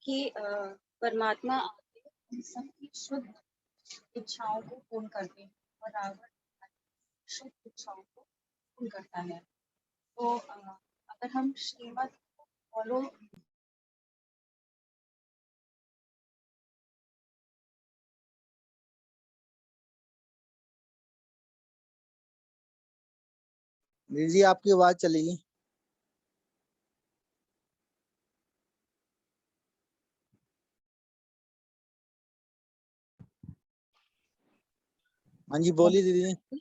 कि परमात्मा आके इन सबकी शुद्ध इच्छाओं को पूर्ण करते हैं और रावण शुद्ध इच्छाओं को पूर्ण करता है। तो अगर हम श्रीमत को फॉलो दीदी जी आपकी आवाज चलेगी। हाँ जी बोलिए दीदी।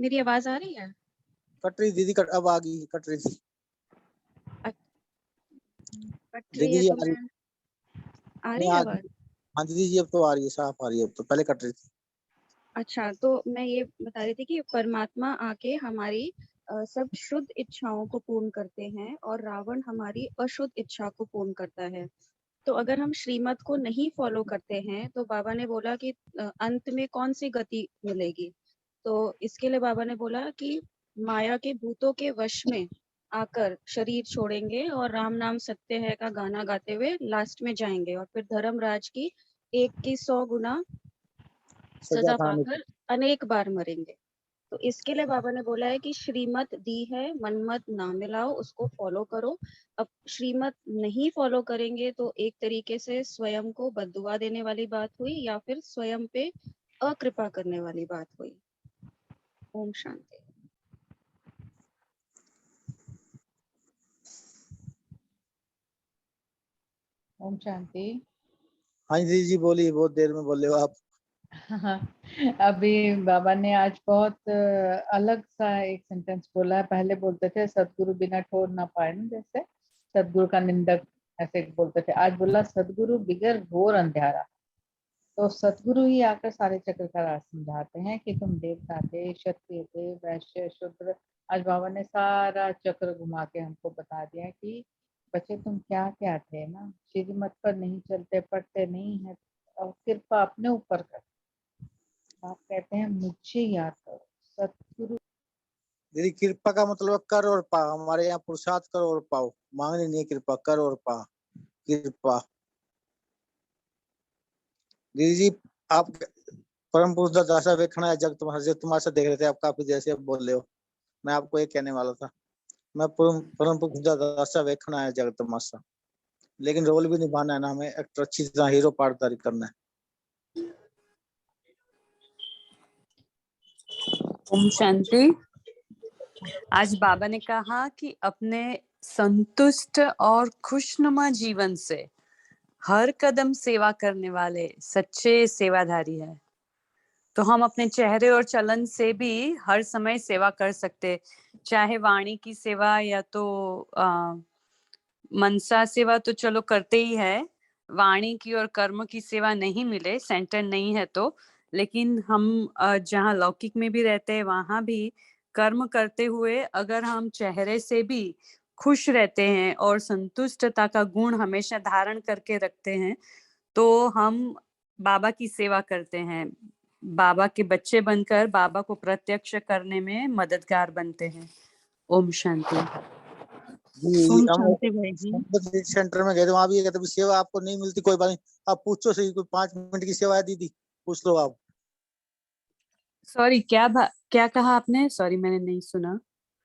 मेरी आवाज आ रही है? कट रही दीदी, अब आ गई, कट रही थी। कट रही दीदी है जी तो आ रही। मैं आ रही नहीं है आज। आवाज? हाँ दीदी जी अब तो आ रही है, साफ आ रही है, अब तो पहले कट रही थी। अच्छा, तो मैं ये बता रही थी कि परमात्मा आके हमारी सब शुद्ध इच्छाओं को पूर्ण करते हैं और रावण हमारी अशुद्ध इच्छा को पूर्ण करता है। तो अगर हम श्रीमत को नहीं फॉलो करते हैं तो बाबा ने बोला कि अंत में कौन सी गति मिलेगी। तो इसके लिए बाबा ने बोला कि माया के भूतों के वश में आकर शरीर छोड़ेंगे और राम नाम सत्य है का गाना गाते हुए लास्ट में जाएंगे और फिर धर्मराज की 1 की 100 गुना सजा सजा खाने की। पाकर अनेक बार मरेंगे। तो इसके लिए बाबा ने बोला है कि श्रीमत दी है, मनमत ना मिलाओ, उसको फॉलो करो। अब श्रीमत नहीं फॉलो करेंगे तो एक तरीके से स्वयं को बद्दुआ देने वाली बात हुई या फिर स्वयं पे अकृपा करने वाली बात हुई। ओम शांति। ओम शांति। हाँ जी दीदी जी बोलिए, बहुत देर में बोले हो आप। अभी बाबा ने आज बहुत अलग सा एक सेंटेंस बोला है। पहले बोलते थे सदगुरु बिना ठोर ना पाए ना, जैसे सदगुरु का निंदक ऐसे बोलते थे। आज बोला सदगुरु बिगर घोर अंधेरा। तो सदगुरु ही आकर सारे चक्र का राज समझाते हैं कि तुम देवता थे, क्षत्रिय थे, वैश्य, शूद्र। आज बाबा ने सारा चक्र घुमा के हमको बता दिया कि बच्चे तुम क्या क्या थे ना, श्रीमत पर नहीं चलते, पढ़ते नहीं है और कृपा अपने ऊपर कर। आप कहते हैं मुझे याद करो सतगुरु। दीदी कृपा का मतलब कर और पा, हमारे यहाँ पुरुषार्थ करो और पाओ, मांगनी नहीं कृपा, कर और पा कृपा। दीदी जी आप परम पुरुष दा दासा वेखना है जग तुम्हारा, जो तुम्हारे से देख रहे थे, आप काफी देर से बोल रहे हो। मैं आपको ये कहने वाला था, मैं परम पुरुष दा दासा वेखना है जग तमाशा, लेकिन रोल भी निभाना है ना, हमें एक्टर अच्छी तरह हीरो पार्टदारी करना है। ओम शांति। आज बाबा ने कहा कि अपने संतुष्ट और खुशनुमा जीवन से हर कदम सेवा करने वाले सच्चे सेवाधारी है। तो हम अपने चेहरे और चलन से भी हर समय सेवा कर सकते, चाहे वाणी की सेवा या तो मनसा सेवा तो चलो करते ही है, वाणी की और कर्म की सेवा नहीं मिले, सेंटर नहीं है तो, लेकिन हम जहाँ लौकिक में भी रहते हैं वहां भी कर्म करते हुए अगर हम चेहरे से भी खुश रहते हैं और संतुष्टता का गुण हमेशा धारण करके रखते हैं तो हम बाबा की सेवा करते हैं, बाबा के बच्चे बनकर बाबा को प्रत्यक्ष करने में मददगार बनते हैं। ओम शांति। जी ओम हम शांति भाई जी। सेंटर में गए थे, वहां भी कहते भी सेवा आपको नहीं मिलती कोई बात नहीं, आप पूछो सही, कोई 5 मिनट की सेवा है दीदी, पूछ लो आप। सॉरी क्या कहा आपने? सॉरी मैंने नहीं सुना।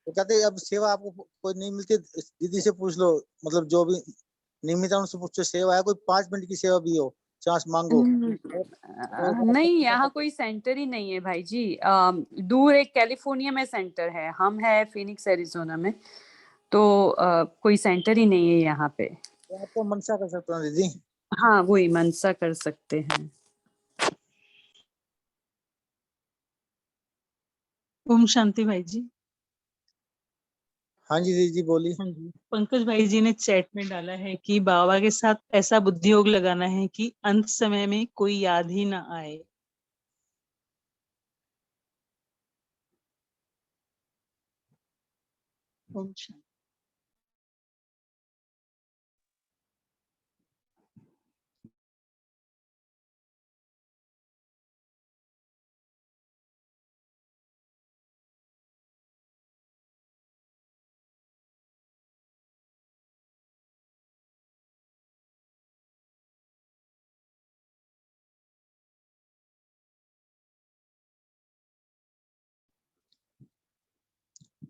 तो कहते अब सेवा आपको कोई नहीं मिलती, दीदी से पूछ लो, मतलब जो भी नियमित है उनसे पूछो, सेवा है कोई 5 मिनट की सेवा भी हो, चांस मांगो। नहीं, यहाँ कोई सेंटर ही नहीं है भाई जी। दूर एक कैलिफोर्निया में सेंटर है, हम है फिनिक्स एरिजोना में, तो कोई सेंटर ही नहीं है यहाँ पे। आपको मनसा कर सकते हो दीदी। हाँ वही मनसा कर सकते हैं। ओम शांति भाई जी। हाँ जी दीदी बोली। हाँ जी, पंकज भाई जी ने चैट में डाला है कि बाबा के साथ ऐसा बुद्धि योग लगाना है कि अंत समय में कोई याद ही ना आए। ओम शांति।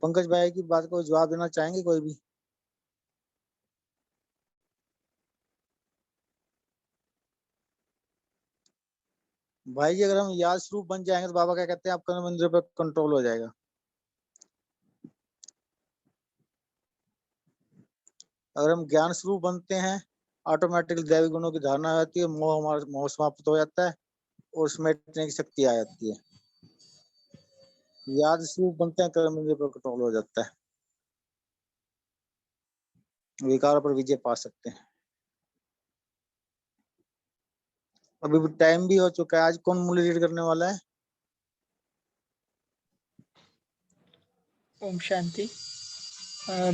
पंकज भाई की बात को जवाब देना चाहेंगे कोई भी? भाई जी, अगर हम याद स्वरूप बन जाएंगे तो बाबा क्या कहते हैं, आपका मंदिर पर कंट्रोल हो जाएगा। अगर हम ज्ञान स्वरूप बनते हैं, ऑटोमेटिकली दैवी गुणों की धारणा आ जाती है, मोह हमारा मोह समाप्त हो जाता है और समेटने की शक्ति आ जाती है। याद स्वरूप बनते हैं, कर्म इंद्रिय पर कंट्रोल हो जाता है, विकार पर विजय पा सकते हैं। अभी भी टाइम भी हो चुका है। आज कौन मूल्य रीड करने वाला है? ओम शांति।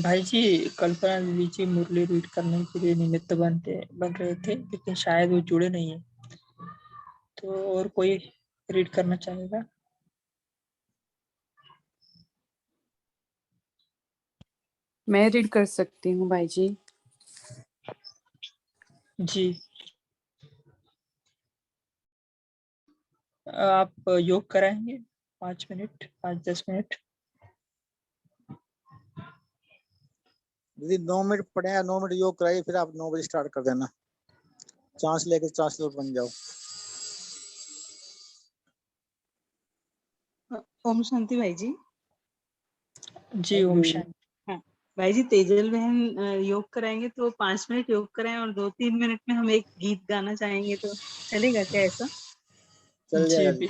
भाई जी, कल्पना दीदी जी मुरली रीड करने के लिए निमित्त बन रहे थे, लेकिन शायद वो जुड़े नहीं है, तो और कोई रीड करना चाहेगा? मैं रीड कर सकती हूँ भाई जी। जी। आप योग कराएंगे 5 मिनट, 5-10 मिनट? यदि 9 मिनट पड़े हैं, 9 मिनट योग कराइए, फिर आप 9 बजे स्टार्ट कर देना। चांस लेके चांसलर बन जाओ। ओम शांति भाई जी। जी ओम शांति। हाँ भाई जी, तेजल बहन योग कराएंगे तो 5 मिनट योग कराएं और 2-3 मिनट में हम एक गीत गाना चाहेंगे, तो चलेगा क्या ऐसा? चल जी जाएगा दीदी,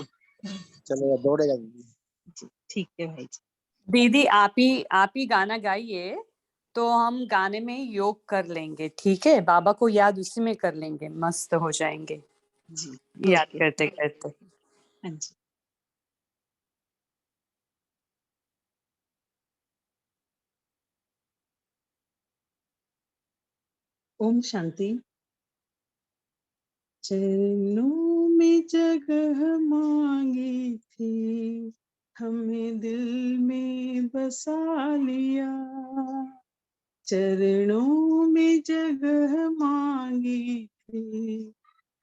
चलेगा, दौड़ेगा दीदी। जी ठीक है भाई जी। दीदी आप ही गाना गाइए, तो हम गाने में योग कर लेंगे, ठीक है? बाबा को याद उसी में कर लेंगे, मस्त हो जाएंगे जी याद ओके। करते करते। हाँ जी। ओम शांति। चरणों में जगह मांगी थी, हमें दिल में बसा लिया। चरणों में जगह मांगी थी,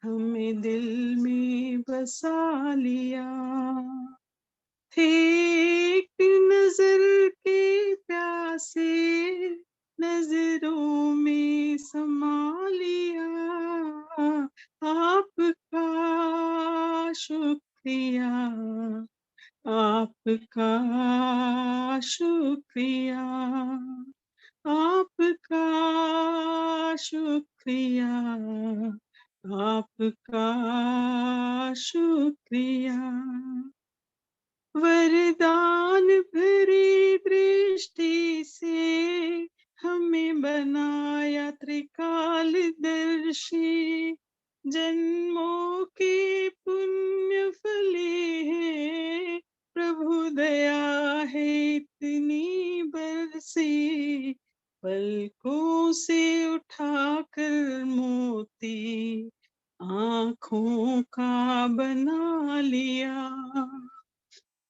हमें दिल में बसा लिया। थे एक नजर के प्यासे, नजरों में समा लिया। आपका शुक्रिया, आपका शुक्रिया, आपका शुक्रिया, आपका शुक्रिया। वरदान भरी दृष्टि से हमें बनाया त्रिकालदर्शी। जन्मों के पुण्य फले हैं, प्रभु दया है इतनी बरसी। पलकों से उठाकर मोती आँखों का बना लिया।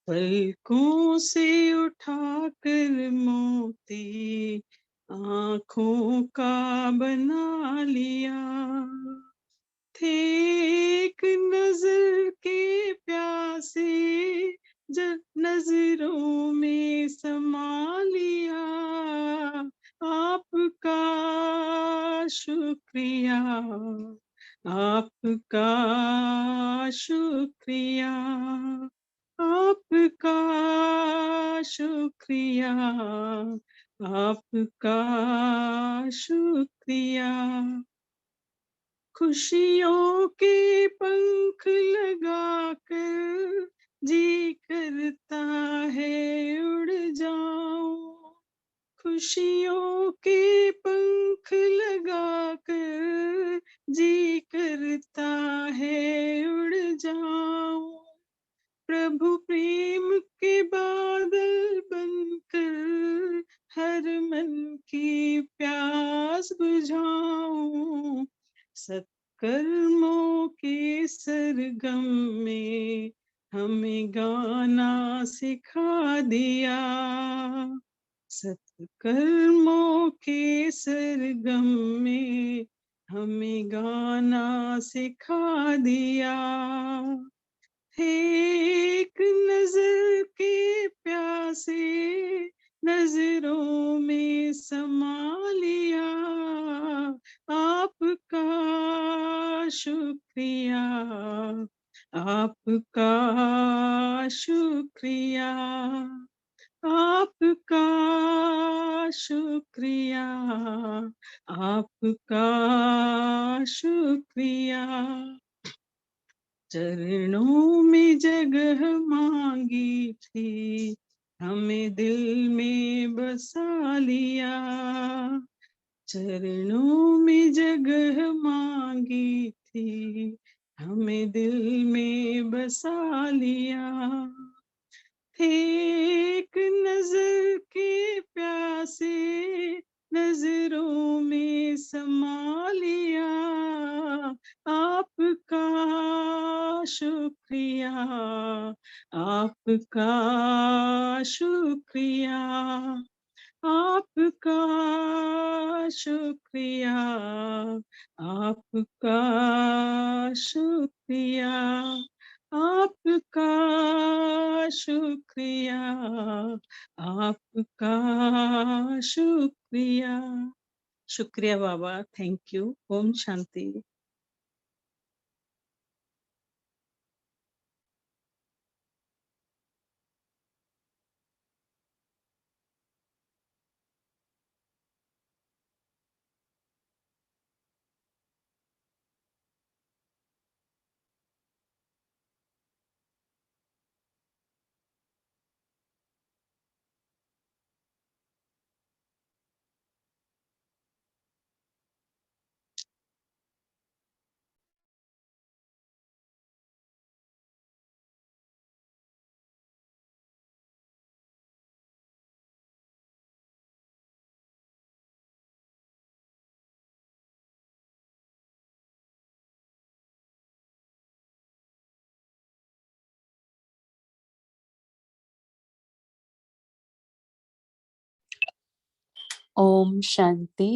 पलकों से उठाकर मोती आँखों का बना लिया। थे एक नजर के प्यासे, जब नजरों में समा लिया। आपका शुक्रिया, आपका शुक्रिया, आपका शुक्रिया, आपका शुक्रिया। खुशियों के पंख लगाकर जी करता है उड़ जाऊं। खुशियों के पंख लगाकर जी करता है उड़ जाऊं। प्रभु प्रेम के बादल बनकर हर मन की प्यास बुझाऊं। सत्कर्मों के सरगम में हमें गाना सिखा दिया। सत्कर्मों के सरगम में हमें गाना सिखा दिया। एक नजर के प्यासे, नजरों में समा लिया, आपका शुक्रिया, आपका शुक्रिया, आपका शुक्रिया, आपका शुक्रिया। चरणों में जगह मांगी थी, हमें दिल में बसा लिया। चरणों में जगह मांगी थी, हमें दिल में बसा लिया। थे एक नजर के प्यासे, नजरों में समा लिया, आपका शुक्रिया, आपका शुक्रिया, आपका शुक्रिया, आपका शुक्रिया, आपका शुक्रिया, आपका शुक्रिया। शुक्रिया बाबा, थैंक यू। ओम शांति। ओम शांति।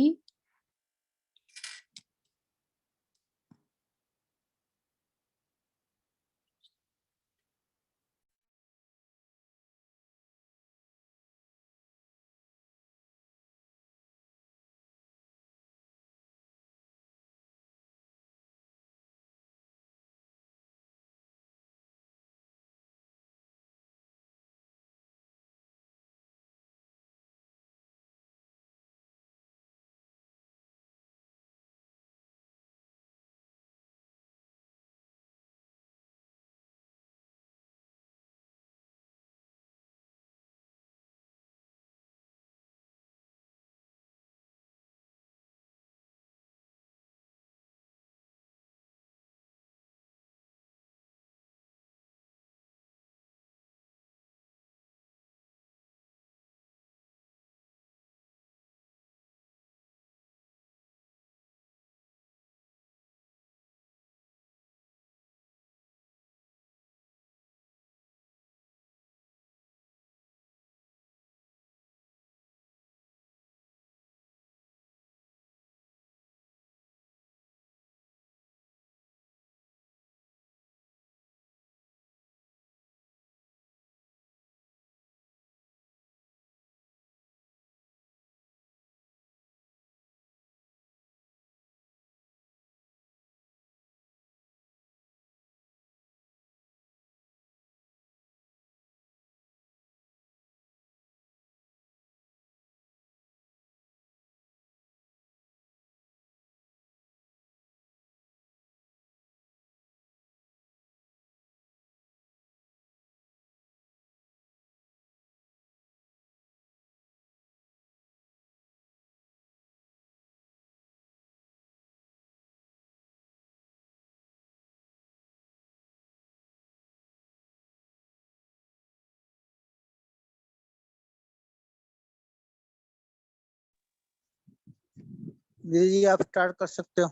दीदी जी आप स्टार्ट कर सकते हो।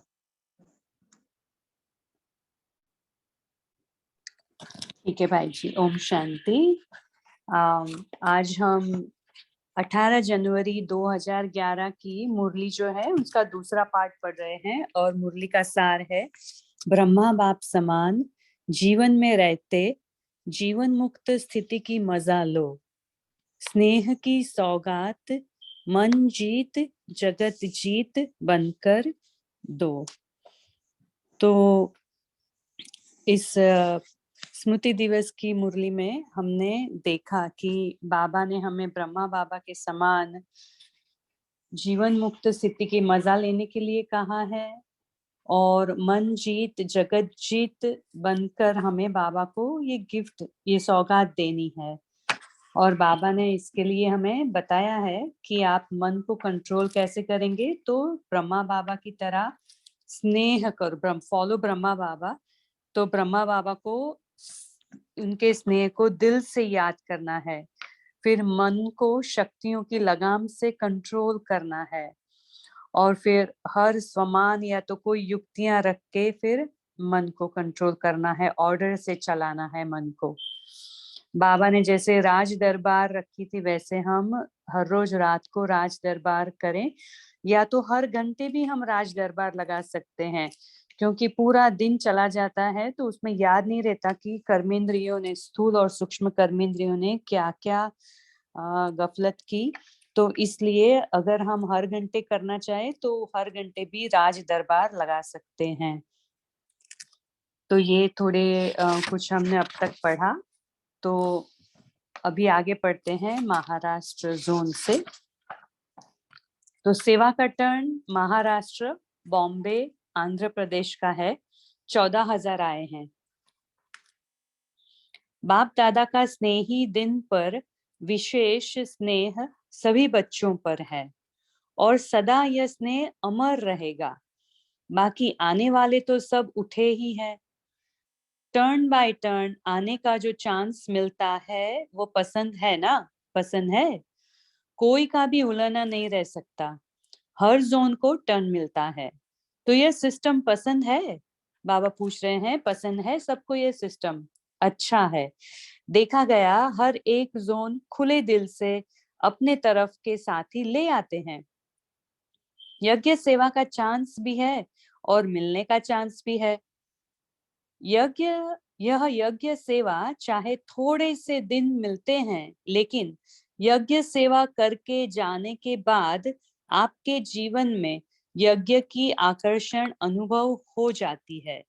ठीक है भाई जी, ओम शांति। आज हम 18 जनवरी 2011 की मुरली जो है उसका दूसरा पार्ट पढ़ रहे हैं और मुरली का सार है, ब्रह्मा बाप समान जीवन में रहते जीवन मुक्त स्थिति की मजा लो। स्नेह की सौगात मन जीत जगत जीत बनकर दो। तो इस स्मृति दिवस की मुरली में हमने देखा कि बाबा ने हमें ब्रह्मा बाबा के समान जीवन मुक्त स्थिति की मजा लेने के लिए कहा है और मन जीत जगत जीत बनकर हमें बाबा को ये गिफ्ट, ये सौगात देनी है। और बाबा ने इसके लिए हमें बताया है कि आप मन को कंट्रोल कैसे करेंगे, तो ब्रह्मा बाबा की तरह स्नेह करो, फॉलो ब्रह्मा बाबा। तो ब्रह्मा बाबा को उनके स्नेह को दिल से याद करना है, फिर मन को शक्तियों की लगाम से कंट्रोल करना है और फिर हर स्वमान या तो कोई युक्तियां रख के फिर मन को कंट्रोल करना है, ऑर्डर से चलाना है मन को। बाबा ने जैसे राज दरबार रखी थी वैसे हम हर रोज रात को राज दरबार करें, या तो हर घंटे भी हम राज दरबार लगा सकते हैं, क्योंकि पूरा दिन चला जाता है तो उसमें याद नहीं रहता कि कर्मेंद्रियों ने, स्थूल और सूक्ष्म कर्मेंद्रियों ने क्या क्या गफलत की। तो इसलिए अगर हम हर घंटे करना चाहे तो हर घंटे भी राज दरबार लगा सकते हैं। तो ये थोड़े कुछ हमने अब तक पढ़ा। तो अभी आगे पढ़ते हैं महाराष्ट्र जोन से। तो सेवा का टर्न महाराष्ट्र, बॉम्बे, आंध्र प्रदेश का है। 14,000 आए हैं। बाप दादा का स्नेही दिन पर विशेष स्नेह सभी बच्चों पर है और सदा यह स्नेह अमर रहेगा। बाकी आने वाले तो सब उठे ही है। टर्न बाय टर्न आने का जो चांस मिलता है वो पसंद है ना? पसंद है। कोई का भी उलना नहीं रह सकता। हर जोन को टर्न मिलता है। तो ये सिस्टम पसंद है? बाबा पूछ रहे हैं, पसंद है सबको ये सिस्टम? अच्छा है। देखा गया हर एक जोन खुले दिल से अपने तरफ के साथी ले आते हैं। यज्ञ सेवा का चांस भी है और मिलने का चांस भी है। यह यज्ञ सेवा चाहे थोड़े से दिन मिलते हैं, लेकिन यज्ञ सेवा करके जाने के बाद आपके जीवन में यज्ञ की आकर्षण अनुभव हो जाती है।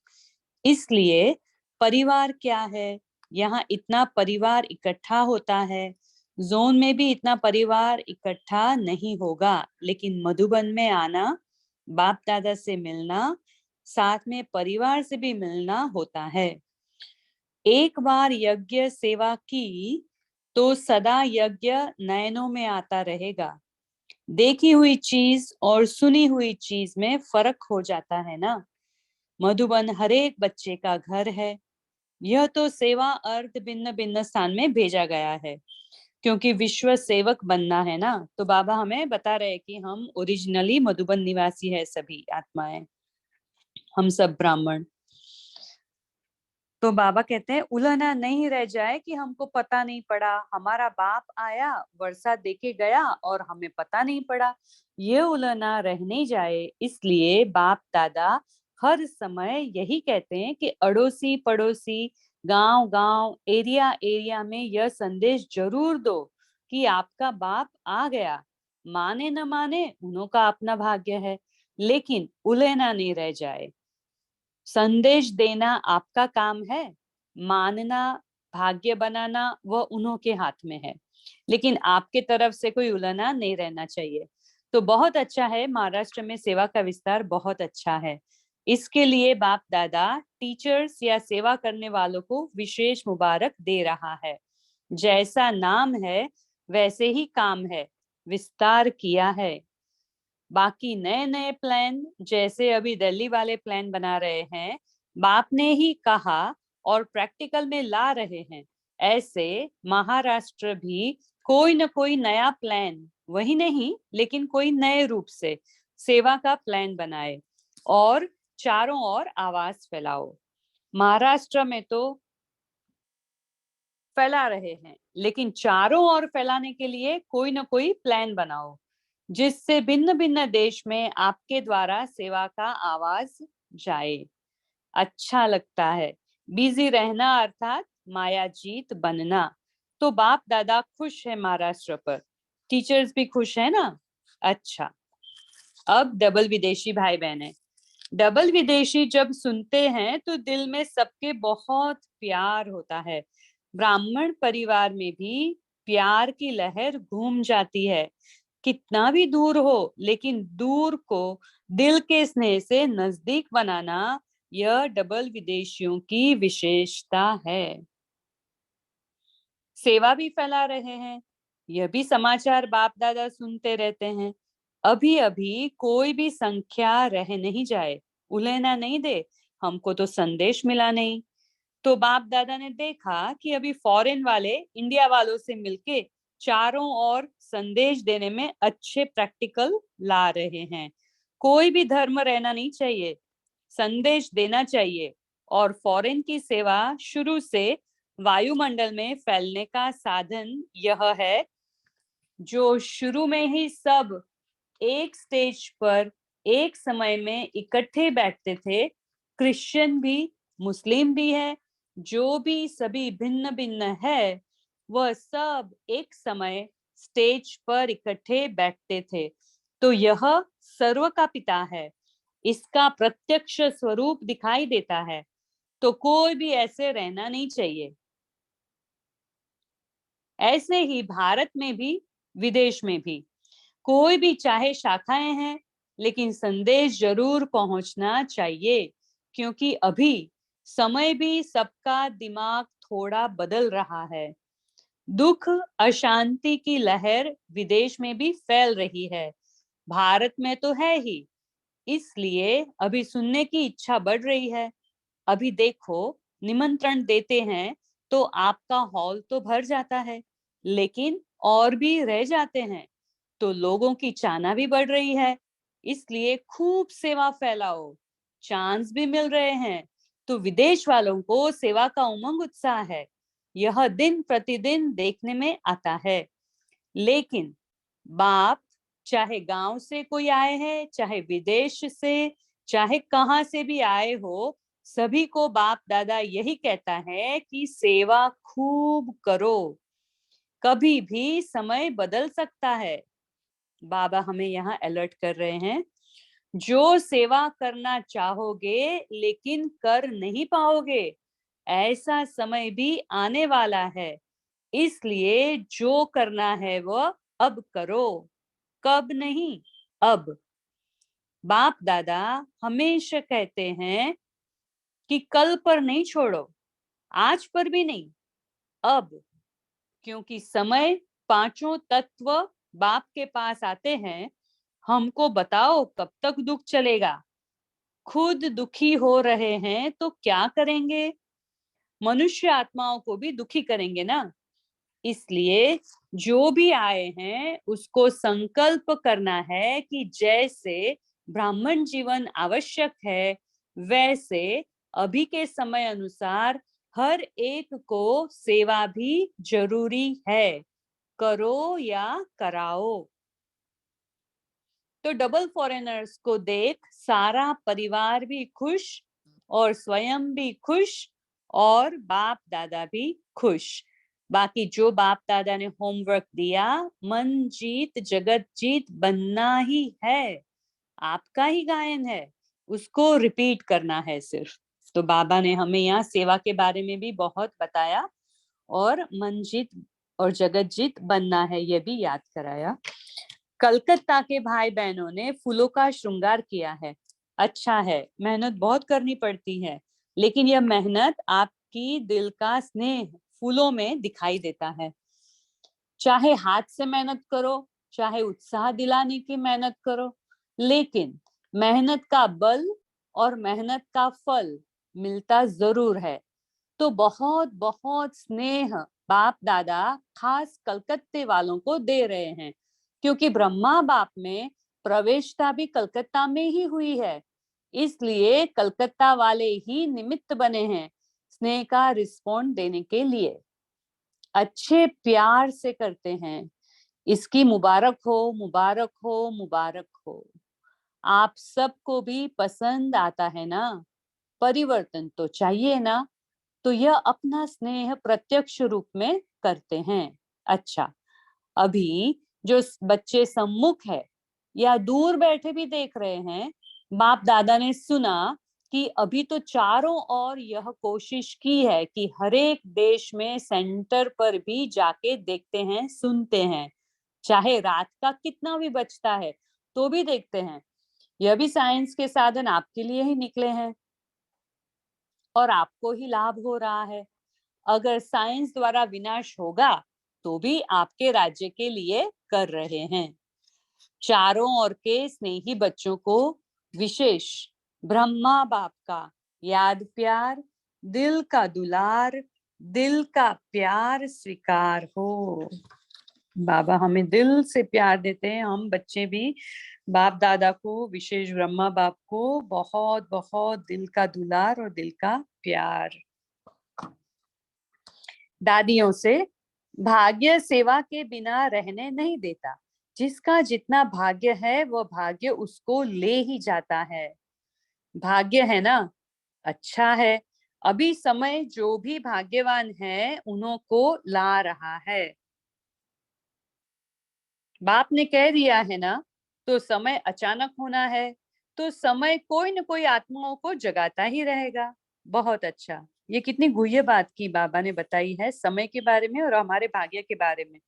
इसलिए परिवार क्या है? यहाँ इतना परिवार इकट्ठा होता है। जोन में भी इतना परिवार इकट्ठा नहीं होगा, लेकिन मधुबन में आना, बाप दादा से मिलना, साथ में परिवार से भी मिलना होता है। एक बार यज्ञ सेवा की तो सदा यज्ञ नयनों में आता रहेगा। देखी हुई चीज और सुनी हुई चीज में फर्क हो जाता है ना। मधुबन हर एक बच्चे का घर है। यह तो सेवा अर्थ भिन्न भिन्न स्थान में भेजा गया है, क्योंकि विश्व सेवक बनना है ना। तो बाबा हमें बता रहे हैं कि हम ओरिजिनली मधुबन निवासी है, सभी आत्माएं, हम सब ब्राह्मण। तो बाबा कहते हैं उलझना नहीं रह जाए कि हमको पता नहीं पड़ा, हमारा बाप आया वर्षा देके गया और हमें पता नहीं पड़ा। ये उलझना रह नहीं जाए, इसलिए बाप दादा हर समय यही कहते हैं कि अड़ोसी पड़ोसी, गांव गांव, एरिया एरिया में यह संदेश जरूर दो कि आपका बाप आ गया। माने न माने उन्हों का अपना भाग्य है, लेकिन उलझना नहीं रह जाए। संदेश देना आपका काम है, मानना, भाग्य बनाना वह उन्हों के हाथ में है, लेकिन आपके तरफ से कोई उलझना नहीं रहना चाहिए। तो बहुत अच्छा है, महाराष्ट्र में सेवा का विस्तार बहुत अच्छा है। इसके लिए बाप दादा टीचर्स या सेवा करने वालों को विशेष मुबारक दे रहा है। जैसा नाम है वैसे ही काम है, विस्तार किया है। बाकी नए नए प्लान, जैसे अभी दिल्ली वाले प्लान बना रहे हैं, बाप ने ही कहा और प्रैक्टिकल में ला रहे हैं। ऐसे महाराष्ट्र भी कोई न कोई नया प्लान, वही नहीं लेकिन कोई नए रूप से सेवा का प्लान बनाए और चारों ओर आवाज फैलाओ। महाराष्ट्र में तो फैला रहे हैं, लेकिन चारों ओर फैलाने के लिए कोई न कोई प्लान बनाओ, जिससे भिन्न भिन्न देश में आपके द्वारा सेवा का आवाज जाए। अच्छा लगता है। बिजी रहना अर्थात माया जीत बनना। तो बाप दादा खुश है महाराष्ट्र पर, टीचर्स भी खुश है ना। अच्छा, अब डबल विदेशी भाई बहन है। डबल विदेशी जब सुनते हैं तो दिल में सबके बहुत प्यार होता है। ब्राह्मण परिवार में भी प्यार की लहर घूम जाती है। कितना भी दूर हो, लेकिन दूर को दिल के स्नेह से नजदीक बनाना, यह डबल विदेशियों की विशेषता है। सेवा भी फैला रहे हैं, यह भी समाचार बाप दादा सुनते रहते हैं। अभी अभी कोई भी संख्या रह नहीं जाए, उलेना नहीं दे, हमको तो संदेश मिला नहीं। तो बाप दादा ने देखा कि अभी फॉरेन वाले इंडिया वालों से मिलके चारों ओर संदेश देने में अच्छे प्रैक्टिकल ला रहे हैं। कोई भी धर्म रहना नहीं चाहिए, संदेश देना चाहिए। और फॉरेन की सेवा शुरू से वायुमंडल में फैलने का साधन यह है, जो शुरू में ही सब एक स्टेज पर एक समय में इकट्ठे बैठते थे। क्रिश्चियन भी, मुस्लिम भी है, जो भी सभी भिन्न भिन्न है, वह सब एक समय स्टेज पर इकट्ठे बैठते थे। तो यह सर्व का पिता है, इसका प्रत्यक्ष स्वरूप दिखाई देता है। तो कोई भी ऐसे रहना नहीं चाहिए। ऐसे ही भारत में भी, विदेश में भी, कोई भी चाहे शाखाएं हैं, लेकिन संदेश जरूर पहुंचना चाहिए, क्योंकि अभी समय भी सबका दिमाग थोड़ा बदल रहा है। दुख अशांति की लहर विदेश में भी फैल रही है, भारत में तो है ही, इसलिए अभी सुनने की इच्छा बढ़ रही है। अभी देखो, निमंत्रण देते हैं तो आपका हॉल तो भर जाता है, लेकिन और भी रह जाते हैं, तो लोगों की चाहना भी बढ़ रही है। इसलिए खूब सेवा फैलाओ, चांस भी मिल रहे हैं, तो विदेश वालों को सेवा का उमंग उत्साह है, यह दिन प्रतिदिन देखने में आता है। लेकिन बाप, चाहे गांव से कोई आए हैं, चाहे विदेश से, चाहे कहां से भी आए हो, सभी को बाप दादा यही कहता है कि सेवा खूब करो, कभी भी समय बदल सकता है। बाबा हमें यहाँ अलर्ट कर रहे हैं, जो सेवा करना चाहोगे लेकिन कर नहीं पाओगे, ऐसा समय भी आने वाला है। इसलिए जो करना है वह अब करो, कब नहीं, अब। बाप दादा हमेशा कहते हैं कि कल पर नहीं छोड़ो, आज पर भी नहीं, अब। क्योंकि समय पांचों तत्व बाप के पास आते हैं, हमको बताओ कब तक दुख चलेगा। खुद दुखी हो रहे हैं तो क्या करेंगे, मनुष्य आत्माओं को भी दुखी करेंगे ना। इसलिए जो भी आए हैं उसको संकल्प करना है कि जैसे ब्राह्मण जीवन आवश्यक है, वैसे अभी के समय अनुसार हर एक को सेवा भी जरूरी है, करो या कराओ। तो डबल फॉरेनर्स को देख सारा परिवार भी खुश, और स्वयं भी खुश, और बाप दादा भी खुश। बाकी जो बाप दादा ने होमवर्क दिया, मन जीत जगत जीत बनना ही है, आपका ही गायन है, उसको रिपीट करना है सिर्फ। तो बाबा ने हमें यहाँ सेवा के बारे में भी बहुत बताया, और मन जीत और जगत जीत बनना है, ये भी याद कराया। कलकत्ता के भाई बहनों ने फूलों का श्रृंगार किया है। अच्छा है, मेहनत बहुत करनी पड़ती है, लेकिन यह मेहनत आपकी दिल का स्नेह फूलों में दिखाई देता है। चाहे हाथ से मेहनत करो, चाहे उत्साह दिलाने की मेहनत करो, लेकिन मेहनत का बल और मेहनत का फल मिलता जरूर है। तो बहुत बहुत स्नेह बाप दादा खास कलकत्ते वालों को दे रहे हैं, क्योंकि ब्रह्मा बाप में प्रवेशता भी कलकत्ता में ही हुई है, इसलिए कलकत्ता वाले ही निमित्त बने हैं स्नेह का रिस्पॉन्ड देने के लिए। अच्छे प्यार से करते हैं, इसकी मुबारक हो, मुबारक हो, मुबारक हो। आप सबको भी पसंद आता है ना, परिवर्तन तो चाहिए ना। तो यह अपना स्नेह प्रत्यक्ष रूप में करते हैं। अच्छा, अभी जो बच्चे सम्मुख है या दूर बैठे भी देख रहे हैं, बाप दादा ने सुना कि अभी तो चारों ओर यह कोशिश की है कि हर एक देश में सेंटर पर भी जाके देखते हैं, सुनते हैं, चाहे रात का कितना भी बचता है तो भी देखते हैं। यह भी साइंस के साधन आपके लिए ही निकले हैं और आपको ही लाभ हो रहा है। अगर साइंस द्वारा विनाश होगा तो भी आपके राज्य के लिए कर रहे हैं। चारों ओर के स्नेही बच्चों को विशेष ब्रह्मा बाप का याद प्यार, दिल का दुलार, दिल का प्यार स्वीकार हो। बाबा हमें दिल से प्यार देते हैं, हम बच्चे भी बाप दादा को, विशेष ब्रह्मा बाप को बहुत बहुत दिल का दुलार और दिल का प्यार। दादियों से भाग्य सेवा के बिना रहने नहीं देता, जिसका जितना भाग्य है वह भाग्य उसको ले ही जाता है। भाग्य है ना, अच्छा है, अभी समय जो भी भाग्यवान है उन्हों को ला रहा है। बाप ने कह दिया है ना, तो समय अचानक होना है, तो समय कोई न कोई आत्माओं को जगाता ही रहेगा। बहुत अच्छा, ये कितनी गुह्य बात की बाबा ने बताई है समय के बारे में और हमारे भाग्य के बारे में,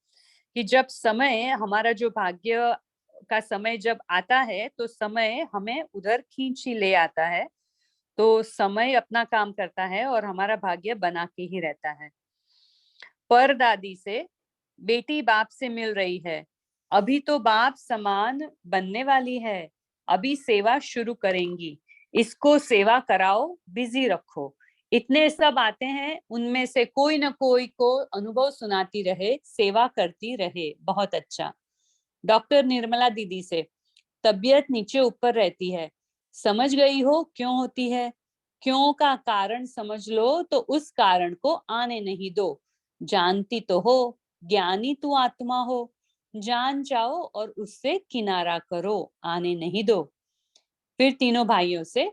कि जब समय हमारा जो भाग्य का समय जब आता है तो समय हमें उधर खींच ही ले आता है। तो समय अपना काम करता है और हमारा भाग्य बना के ही रहता है। पर दादी से बेटी बाप से मिल रही है, अभी तो बाप समान बनने वाली है, अभी सेवा शुरू करेंगी, इसको सेवा कराओ, बिजी रखो। इतने सब आते हैं, उनमें से कोई न कोई को अनुभव सुनाती रहे, सेवा करती रहे। बहुत अच्छा। डॉक्टर निर्मला दीदी से तबीयत नीचे ऊपर रहती है, समझ गई हो क्यों होती है? क्यों का कारण समझ लो तो उस कारण को आने नहीं दो। जानती तो हो, ज्ञानी तू आत्मा हो, जान जाओ और उससे किनारा करो, आने नहीं दो। फिर तीनों भाइयों से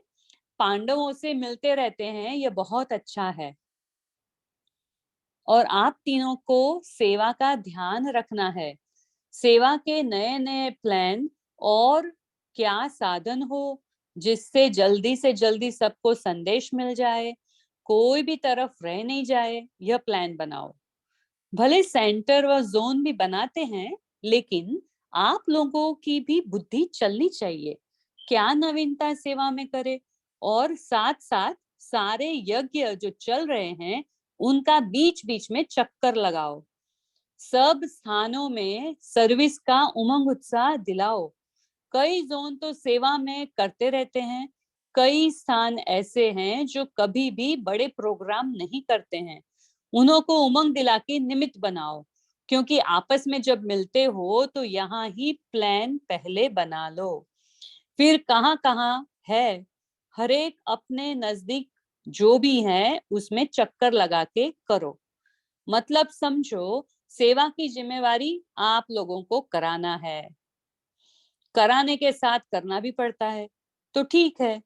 पांडवों से मिलते रहते हैं, ये बहुत अच्छा है। और आप तीनों को सेवा का ध्यान रखना है। सेवा के नए नए प्लान और क्या साधन हो जिससे जल्दी से जल्दी सबको संदेश मिल जाए, कोई भी तरफ रह नहीं जाए, यह प्लान बनाओ। भले सेंटर व जोन भी बनाते हैं, लेकिन आप लोगों की भी बुद्धि चलनी चाहिए, क्या नवीनता सेवा में करे, और साथ साथ सारे यज्ञ जो चल रहे हैं उनका बीच बीच में चक्कर लगाओ। सब स्थानों में सर्विस का उमंग उत्साह दिलाओ। कई जोन तो सेवा में करते रहते हैं, कई स्थान ऐसे हैं जो कभी भी बड़े प्रोग्राम नहीं करते हैं, उन्हों को उमंग दिला के निमित्त बनाओ, क्योंकि आपस में जब मिलते हो तो यहाँ ही प्लान पहले बना लो। फिर कहाँ कहाँ है, हर एक अपने नजदीक जो भी है उसमें चक्कर लगा के करो। मतलब समझो, सेवा की जिम्मेवारी आप लोगों को कराना है, कराने के साथ करना भी पड़ता है। तो ठीक है,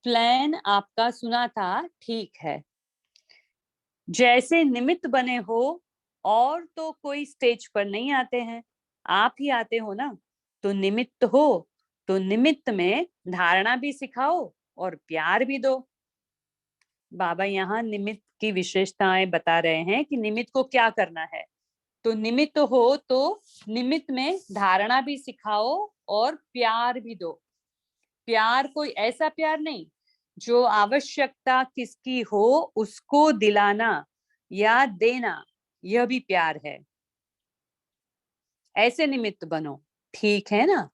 प्लान आपका सुना था, ठीक है। जैसे निमित्त बने हो, और तो कोई स्टेज पर नहीं आते हैं, आप ही आते हो ना, तो निमित्त हो तो निमित्त में धारणा भी सिखाओ और प्यार भी दो। बाबा यहाँ निमित्त की विशेषताएं बता रहे हैं कि निमित्त को क्या करना है। तो निमित्त हो तो निमित्त में धारणा भी सिखाओ और प्यार भी दो। प्यार कोई ऐसा प्यार नहीं जो आवश्यकता किसकी हो उसको दिलाना या देना, यह भी प्यार है। ऐसे निमित्त बनो, ठीक है ना?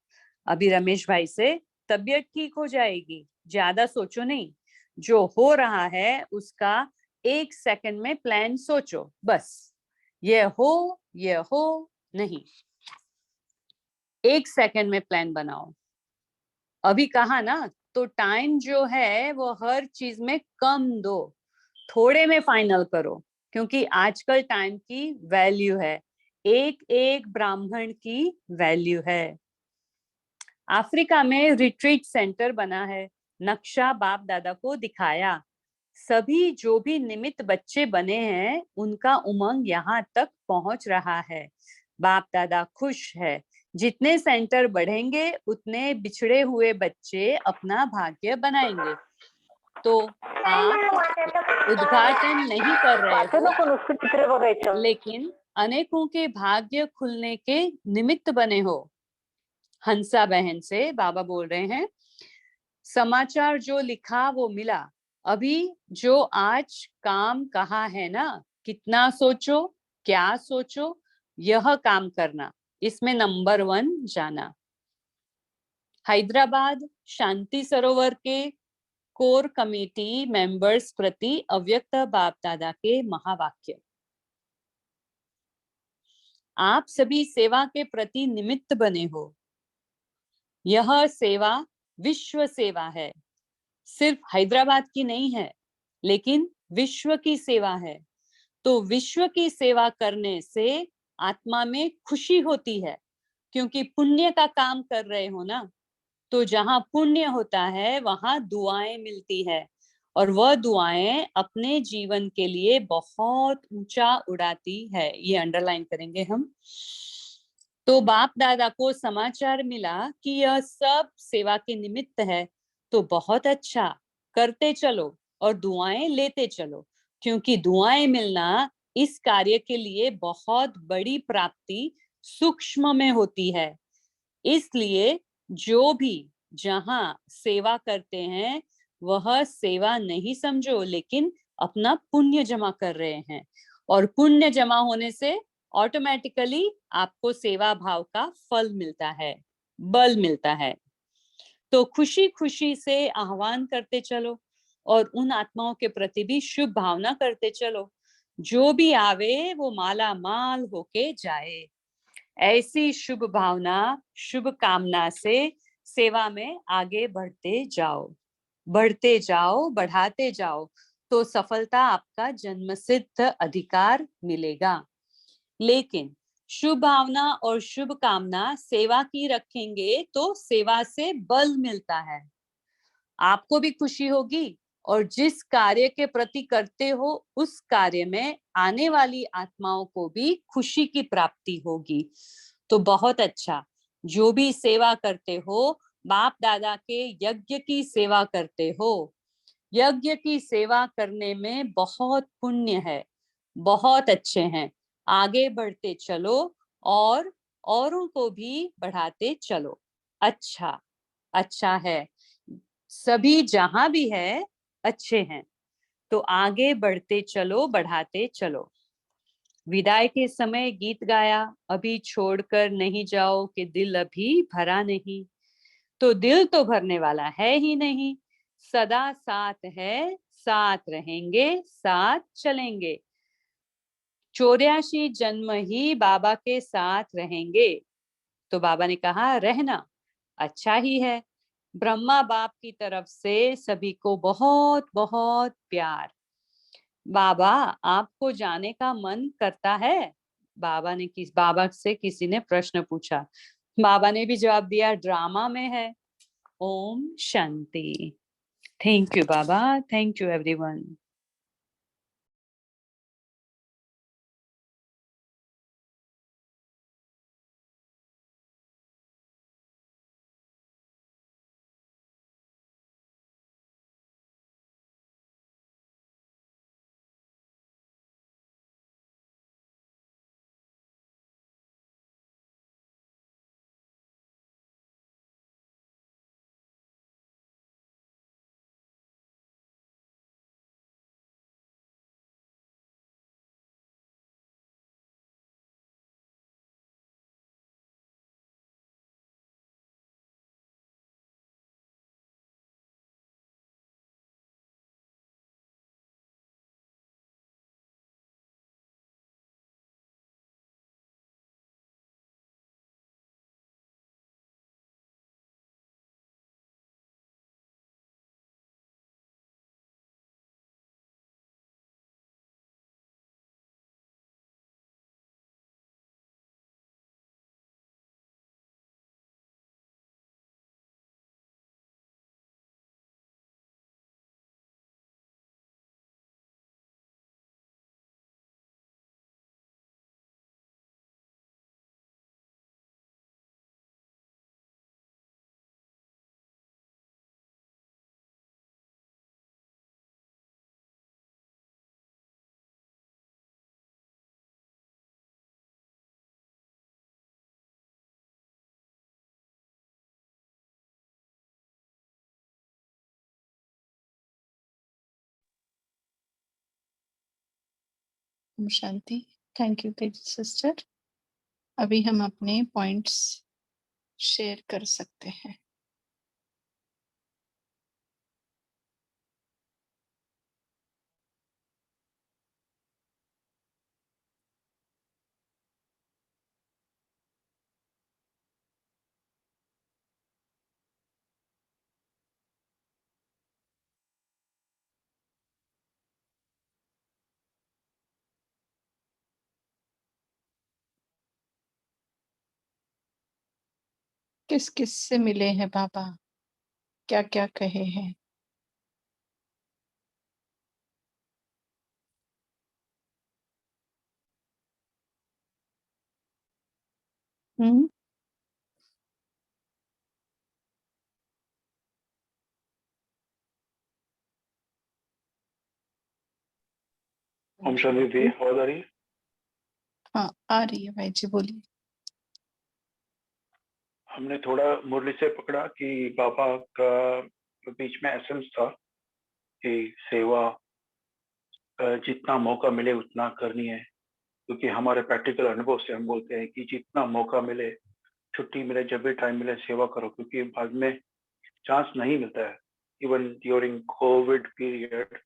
अभी रमेश भाई से तबीयत ठीक हो जाएगी, ज्यादा सोचो नहीं, जो हो रहा है उसका 1 सेकंड में प्लान सोचो, बस ये हो नहीं, 1 सेकंड में प्लान बनाओ। अभी कहा ना, तो टाइम जो है वो हर चीज में कम दो, थोड़े में फाइनल करो, क्योंकि आजकल टाइम की वैल्यू है, एक एक ब्राह्मण की वैल्यू है। अफ्रीका में रिट्रीट सेंटर बना है, नक्शा बाप दादा को दिखाया, सभी जो भी निमित्त बच्चे बने हैं उनका उमंग यहाँ तक पहुंच रहा है। बाप दादा खुश है। जितने सेंटर बढ़ेंगे उतने बिछड़े हुए बच्चे अपना भाग्य बनाएंगे। तो आप उद्घाटन नहीं कर रहे हो, लेकिन अनेकों के भाग्य खुलने के निमित्त बने हो। हंसा बहन से बाबा बोल रहे हैं, समाचार जो लिखा वो मिला। अभी जो आज काम कहा है ना, कितना सोचो, क्या सोचो, यह काम करना, इसमें नंबर 1 जाना। हैदराबाद शांति सरोवर के कोर कमेटी मेंबर्स प्रति अव्यक्त बाप दादा के महावाक्य। आप सभी सेवा के प्रति निमित्त बने हो। यह सेवा विश्व सेवा है, सिर्फ हैदराबाद की नहीं है, लेकिन विश्व की सेवा है। तो विश्व की सेवा करने से आत्मा में खुशी होती है, क्योंकि पुण्य का काम कर रहे हो ना। तो जहां पुण्य होता है वहां दुआएं मिलती है, और वह दुआएं अपने जीवन के लिए बहुत ऊंचा उड़ाती है। ये अंडरलाइन करेंगे हम। तो बाप दादा को समाचार मिला कि यह सब सेवा के निमित्त है, तो बहुत अच्छा, करते चलो और दुआएं लेते चलो, क्योंकि दुआएं मिलना इस कार्य के लिए बहुत बड़ी प्राप्ति सूक्ष्म में होती है। इसलिए जो भी जहां सेवा करते हैं वह सेवा नहीं समझो, लेकिन अपना पुण्य जमा कर रहे हैं, और पुण्य जमा होने से ऑटोमेटिकली आपको सेवा भाव का फल मिलता है, बल मिलता है। तो खुशी खुशी से आह्वान करते चलो और उन आत्माओं के प्रति भी शुभ भावना करते चलो। जो भी आवे वो माला माल होके जाए। ऐसी शुभ भावना, शुभ कामना से सेवा में आगे बढ़ते जाओ, बढ़ते जाओ, बढ़ाते जाओ, तो सफलता आपका जन्मसिद्ध अधिकार मिलेगा। लेकिन शुभ भावना और शुभ कामना सेवा की रखेंगे तो सेवा से बल मिलता है, आपको भी खुशी होगी, और जिस कार्य के प्रति करते हो उस कार्य में आने वाली आत्माओं को भी खुशी की प्राप्ति होगी। तो बहुत अच्छा, जो भी सेवा करते हो, बाप दादा के यज्ञ की सेवा करते हो। यज्ञ की सेवा करने में बहुत पुण्य है, बहुत अच्छे हैं। आगे बढ़ते चलो और औरों को भी बढ़ाते चलो। अच्छा, अच्छा है, सभी जहां भी है अच्छे हैं, तो आगे बढ़ते चलो, बढ़ाते चलो। विदाई के समय गीत गाया, अभी छोड़कर नहीं जाओ कि दिल अभी भरा नहीं। तो दिल तो भरने वाला है ही नहीं, सदा साथ है, साथ रहेंगे, साथ चलेंगे। 84 जन्म ही बाबा के साथ रहेंगे। तो बाबा ने कहा रहना अच्छा ही है। ब्रह्मा बाप की तरफ से सभी को बहुत बहुत प्यार। बाबा आपको जाने का मन करता है? बाबा से किसी ने प्रश्न पूछा। बाबा ने भी जवाब दिया, ड्रामा में है। ओम शांति। Thank you Baba, thank you everyone. ओम शांति। Thank you Tej sister. अभी हम अपने पॉइंट्स शेयर कर सकते हैं। किस किस से मिले हैं बाबा, क्या क्या कहे हैं? हम्म। ओम शांति दी, आवाज आ रही है? हाँ आ रही है भाई जी, बोलिए। हमने थोड़ा मुरली से पकड़ा कि बाबा का बीच में एसेंस था कि सेवा जितना मौका मिले उतना करनी है, क्योंकि हमारे प्रैक्टिकल अनुभव से हम बोलते हैं कि जितना मौका मिले, छुट्टी मिले, जब भी टाइम मिले सेवा करो, क्योंकि बाद में चांस नहीं मिलता है। इवन ड्यूरिंग कोविड पीरियड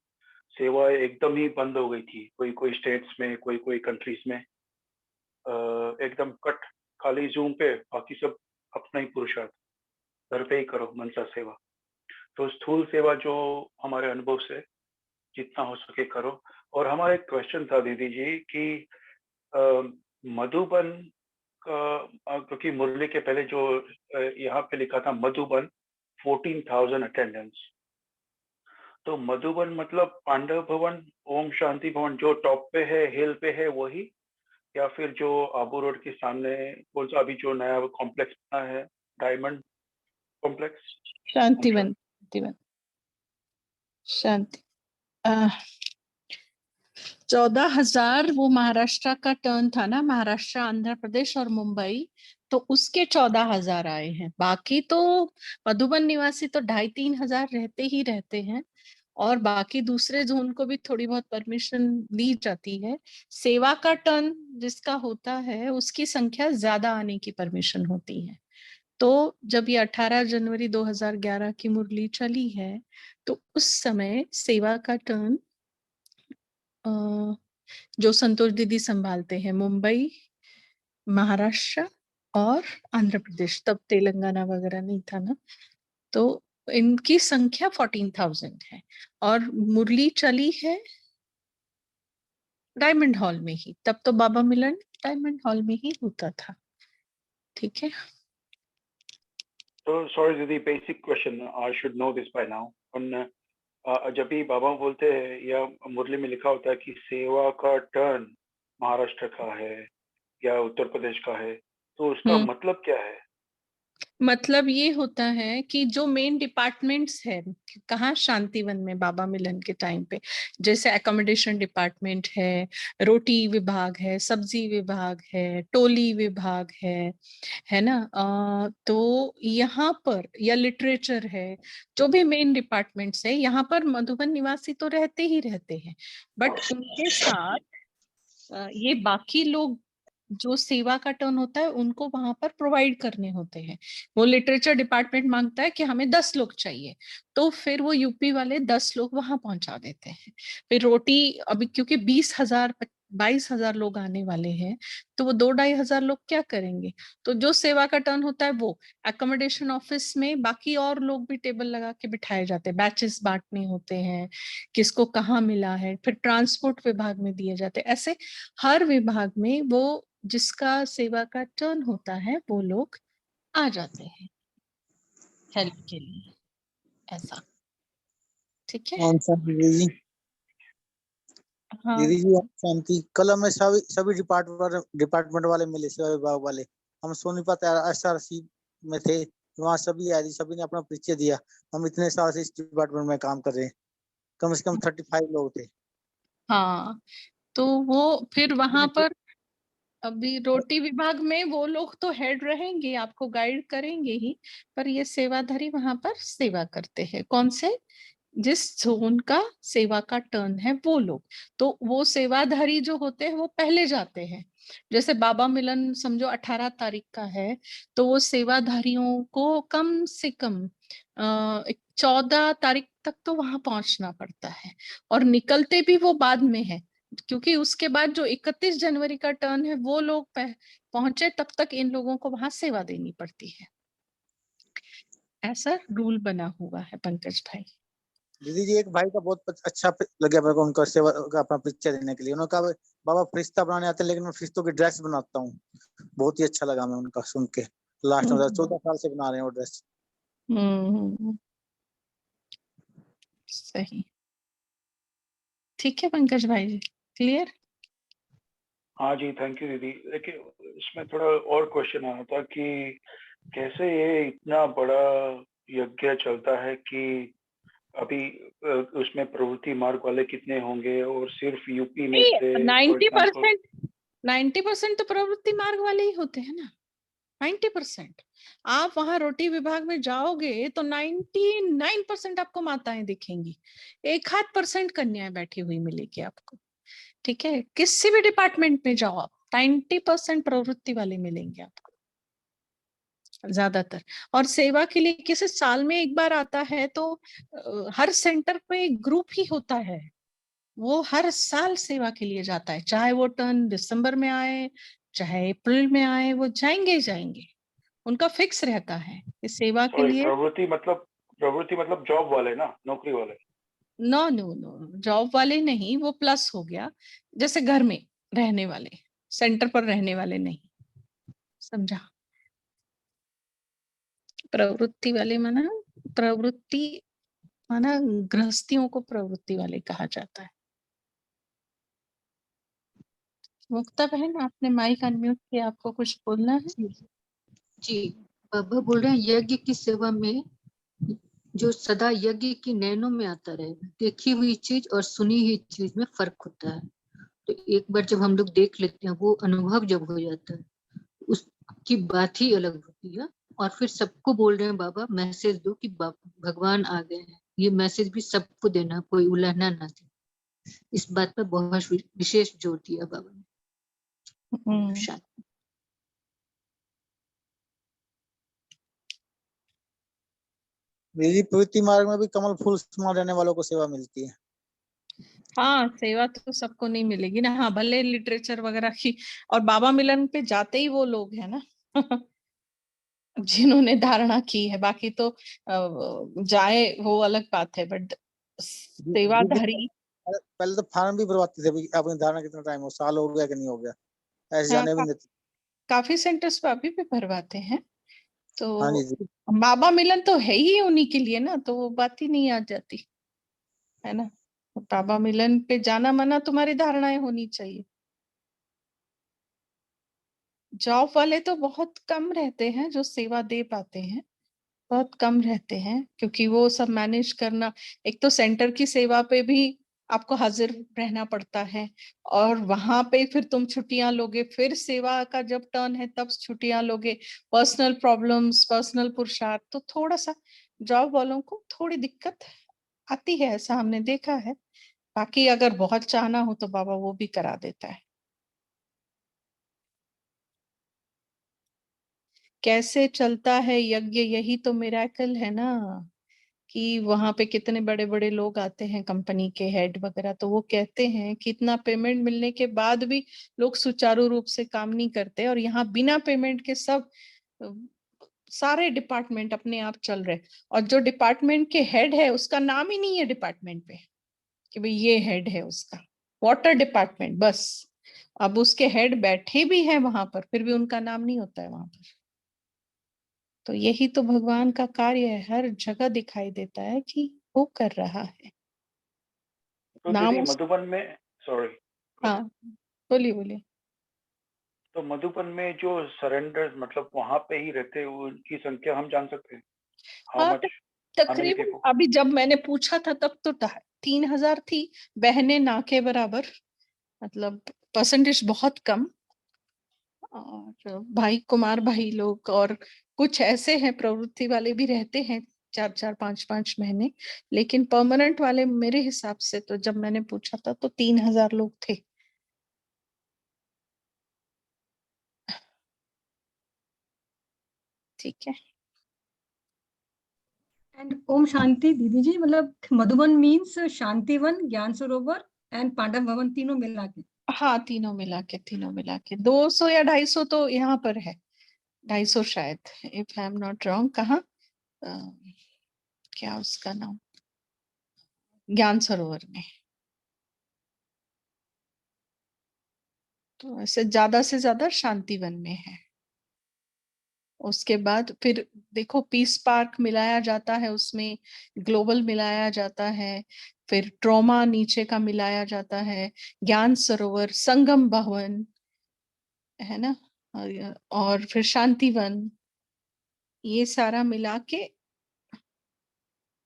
सेवा एकदम ही बंद हो गई थी, कोई कोई स्टेट्स में, कोई कोई कंट्रीज में एकदम कट, खाली जूम पे, बाकी सब अपना ही पुरुषार्थ, घर पे ही करो मनसा सेवा। तो स्थूल सेवा जो हमारे अनुभव से जितना हो सके करो। और हमारा एक क्वेश्चन था दीदी जी कि मधुबन का, क्योंकि मुरली के पहले जो यहाँ पे लिखा था मधुबन 14,000 अटेंडेंस, तो मधुबन मतलब पांडव भवन, ओम शांति भवन जो टॉप पे है, हिल पे है वही, या फिर जो आबू रोड के सामने कौन सा अभी जो नया कॉम्प्लेक्स बना है, डायमंड कॉम्प्लेक्स? शांतिवन, शांतिवन, शांति। 14,000 वो महाराष्ट्र का टर्न था ना, महाराष्ट्र, आंध्र प्रदेश और मुंबई, तो उसके 14,000 आए हैं। बाकी तो मधुबन निवासी तो 2,500-3,000 रहते ही रहते हैं, और बाकी दूसरे जोन को भी थोड़ी बहुत परमिशन दी जाती है। सेवा का टर्न जिसका होता है उसकी संख्या ज्यादा आने की परमिशन होती है। तो जब ये 18 जनवरी 2011 की मुरली चली है, तो उस समय सेवा का टर्न जो संतोष दीदी संभालते हैं, मुंबई, महाराष्ट्र और आंध्र प्रदेश, तब तेलंगाना वगैरह नहीं था ना, तो इनकी संख्या 14,000 है। और मुरली चली है डायमंड हॉल में ही, तब तो बाबा मिलन डायमंड हॉल में ही होता था। ठीक है। तो सॉरी दीदी, basic question, I should know this by now. जब भी बाबा बोलते हैं या मुरली में लिखा होता है कि सेवा का टर्न महाराष्ट्र का है या उत्तर प्रदेश का है, तो उसका मतलब क्या है? मतलब ये होता है कि जो मेन डिपार्टमेंट्स है, कहाँ शांतिवन में बाबा मिलन के टाइम पे, जैसे एकोमोडेशन डिपार्टमेंट है, रोटी विभाग है, सब्जी विभाग है, टोली विभाग है ना, तो यहाँ पर, या लिटरेचर है, जो भी मेन डिपार्टमेंट्स है, यहाँ पर मधुबन निवासी तो रहते ही रहते हैं, बट उनके साथ ये बाकी लोग जो सेवा का टर्न होता है उनको वहां पर प्रोवाइड करने होते हैं। वो लिटरेचर डिपार्टमेंट मांगता है कि हमें 10 लोग चाहिए, तो फिर वो यूपी वाले 10 लोग वहां पहुंचा देते हैं। फिर रोटी, अभी क्योंकि 22,000 लोग आने वाले हैं, तो वो 2-2,500 लोग क्या करेंगे? तो जो सेवा का टर्न होता है वो एकोमोडेशन ऑफिस में बाकी और लोग भी टेबल लगा के बिठाए जाते हैं, बैचेस बांटने होते हैं, किसको कहाँ मिला है, फिर ट्रांसपोर्ट विभाग में दिए जाते हैं। ऐसे हर विभाग में वो जिसका सेवा का टर्न होता है वो लोग आ जाते हैं हेल्प के लिए, ऐसा। ठीक है। दीदी जी, हाँ दीदी जी शांति। कल हमें सभी डिपार्टमेंट वाले मिले, सेवा विभाग वाले। हम सोनीपत SRC में थे, वहाँ सभी आए, सभी ने अपना परिचय दिया। हम इतने साल से इस डिपार्टमेंट में काम कर रहे हैं, कम से कम 35 लोग थे। हाँ, तो वो फिर वहां पर अभी रोटी विभाग में वो लोग तो हेड रहेंगे, आपको गाइड करेंगे ही, पर ये सेवाधारी वहां पर सेवा करते हैं। कौन से? जिस जोन का सेवा का टर्न है वो लोग, तो वो सेवाधारी जो होते हैं वो पहले जाते हैं। जैसे बाबा मिलन समझो 18 तारीख का है, तो वो सेवाधारियों को कम से कम 14 तारीख तक तो वहां पहुंचना पड़ता है, और निकलते भी वो बाद में है, क्योंकि उसके बाद जो 31 जनवरी का टर्न है वो लोग पहुंचे तब तक इन लोगों को वहां सेवा देनी पड़ती है। ऐसा रूल बना हुआ है पंकज भाई। दीदी जी, एक भाई का बहुत अच्छा लगे मेरे को, उनका सेवा का अपना पिक्चर देने के लिए। उन्होंने कहा बाबा फरिश्ता बनाने आते हैं, लेकिन मैं फरिश्तों की ड्रेस बनाता हूँ। बहुत ही अच्छा लगा मैं उनका सुन के। लास्ट में 14 साल से बना रहे हैं वो ड्रेस। सही, ठीक है पंकज भाई जी, क्लियर। हाँ जी, थैंक यू दीदी। लेकिन इसमें थोड़ा और क्वेश्चन आना था कि कैसे ये इतना बड़ा यज्ञ चलता है कि अभी उसमें प्रवृत्ति मार्ग वाले कितने होंगे, और सिर्फ यूपी में से फॉर एग्जांपल 90% तो प्रवृत्ति मार्ग वाले ही होते हैं ना। 90%। आप वहां रोटी विभाग में जाओगे तो 99% आपको माताएं दिखेंगी, 1-8% कन्याएं बैठी हुई मिलेगी आपको। ठीक है, किसी भी डिपार्टमेंट में जाओ आप, 90% प्रवृत्ति वाले मिलेंगे आपको ज्यादातर। और सेवा के लिए किसी साल में एक बार आता है, तो हर सेंटर पे एक ग्रुप ही होता है, वो हर साल सेवा के लिए जाता है, चाहे वो टर्न दिसंबर में आए चाहे अप्रैल में आए, वो जाएंगे ही जाएंगे। उनका फिक्स रहता है कि सेवा के लिए। प्रवृत्ति मतलब जॉब वाले ना, नौकरी वाले? नो नो नो, जॉब वाले नहीं, वो प्लस हो गया। जैसे घर में रहने वाले, सेंटर पर रहने वाले नहीं, समझा। प्रवृत्ति वाले माना गृहस्थियों को प्रवृत्ति वाले कहा जाता है। मुक्ता बहन, आपने माइक अनम्यूट किया, आपको कुछ बोलना है? जी, बाबा बोल रहे हैं यज्ञ की सेवा में जो सदा यज्ञ की नैनों में आता रहे, देखी हुई चीज और सुनी हुई चीज में फर्क होता है। तो एक बार जब हम लोग देख लेते हैं, वो अनुभव जब हो जाता है, उसकी बात ही अलग होती है। और फिर सबको बोल रहे हैं बाबा मैसेज दो कि भगवान आ गए हैं, ये मैसेज भी सबको देना, कोई उलझना ना दे। इस बात पर बहुत विशेष जोर दिया बाबा ने। शायद दीदी प्रवृत्ति मार्ग में भी कमल फूल समा रहने वालों को सेवा मिलती है। हाँ, सेवा तो सबको नहीं मिलेगी ना। हाँ, भले लिटरेचर वगैरह की, और बाबा मिलन पे जाते ही वो लोग हैं ना जिन्होंने धारणा की है, बाकी तो जाए वो अलग बात है, बट सेवाधारी। पहले तो फॉर्म भी भरवाते थे, आपने धारणा कितना टाइम हो, साल हो गया कि नहीं हो गया, ऐसे हाँ, जाने भी नहीं देते। काफी सेंटर्स पे अभी भी भरवाते हैं। तो हाँ जी। बाबा मिलन तो है ही उन्हीं के लिए ना, तो वो बात ही नहीं आ जाती है ना। बाबा मिलन पे जाना माना तुम्हारी धारणाएं होनी चाहिए। जॉब वाले तो बहुत कम रहते हैं जो सेवा दे पाते हैं, बहुत कम रहते हैं, क्योंकि वो सब मैनेज करना, एक तो सेंटर की सेवा पे भी आपको हाजिर रहना पड़ता है, और वहां पे फिर तुम छुट्टियां लोगे, फिर सेवा का जब टर्न है तब छुट्टियां लोगे, पर्सनल प्रॉब्लम्स, पर्सनल पुरुषार्थ, तो थोड़ा सा जॉब वालों को थोड़ी दिक्कत आती है, ऐसा हमने देखा है। बाकी अगर बहुत चाहना हो तो बाबा वो भी करा देता है। कैसे चलता है यज्ञ, यही तो मिरेकल है ना, कि वहां पे कितने बड़े बड़े लोग आते हैं, कंपनी के हेड वगैरह, तो वो कहते हैं कि इतना पेमेंट मिलने के बाद भी लोग सुचारू रूप से काम नहीं करते, और यहाँ बिना पेमेंट के सब सारे डिपार्टमेंट अपने आप चल रहे, और जो डिपार्टमेंट के हेड है उसका नाम ही नहीं है डिपार्टमेंट पे कि भाई ये हेड है उसका, वाटर डिपार्टमेंट बस। अब उसके हेड बैठे भी हैं वहां पर, फिर भी उनका नाम नहीं होता है वहां पर। तो यही तो भगवान का कार्य है, हर जगह दिखाई देता है कि वो कर रहा है। तो नाम दीदी मधुबन में, सॉरी, हाँ बोलिए बोलिए। तो मधुबन में जो सरेंडर मतलब वहां पे ही रहते हैं, उनकी संख्या हम जान सकते हैं? हाउ हाँ, मच, हाउ मेनी तकरीबन पीपल? अभी जब मैंने पूछा था तब तो 3000 थी बहनें, ना के बराबर, मतलब परसेंटेज बहुत कम। और भाई कुमार भाई लोग और कुछ ऐसे हैं प्रवृत्ति वाले भी रहते हैं 4-4, 5-5 महीने। लेकिन परमानेंट वाले मेरे हिसाब से तो जब मैंने पूछा था तो 3000 लोग थे। ठीक है। एंड ओम शांति दीदी जी, मतलब मधुबन मीन्स शांतिवन, ज्ञान सरोवर एंड पांडव भवन तीनों मिला के? हाँ, तीनों मिला के 200 या 250 तो यहाँ पर है, 250 शायद, if I am not wrong. कहाँ क्या उसका नाम, ज्ञान सरोवर में। तो ऐसे ज्यादा से ज्यादा शांतिवन में है। उसके बाद फिर देखो पीस पार्क मिलाया जाता है, उसमें ग्लोबल मिलाया जाता है, फिर ट्रॉमा नीचे का मिलाया जाता है, ज्ञान सरोवर, संगम भवन, है ना, और फिर शांतिवन, ये सारा मिला के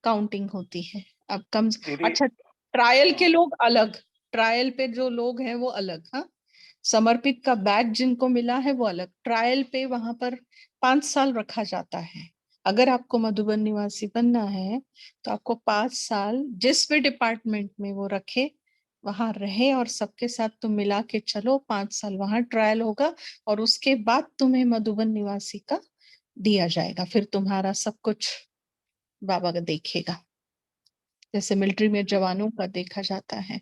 काउंटिंग होती है। अब कम दीदी अच्छा, ट्रायल के लोग अलग, ट्रायल पे जो लोग हैं वो अलग। हाँ, समर्पित का बैच जिनको मिला है वो अलग। ट्रायल पे वहां पर 5 साल रखा जाता है। अगर आपको मधुबन निवासी बनना है तो आपको 5 साल जिस भी डिपार्टमेंट में वो रखे वहां रहे और सबके साथ तुम मिला के चलो। 5 साल वहां ट्रायल होगा और उसके बाद तुम्हें मधुबन निवासी का दिया जाएगा। फिर तुम्हारा सब कुछ बाबा का देखेगा, जैसे मिलिट्री में जवानों का देखा जाता है।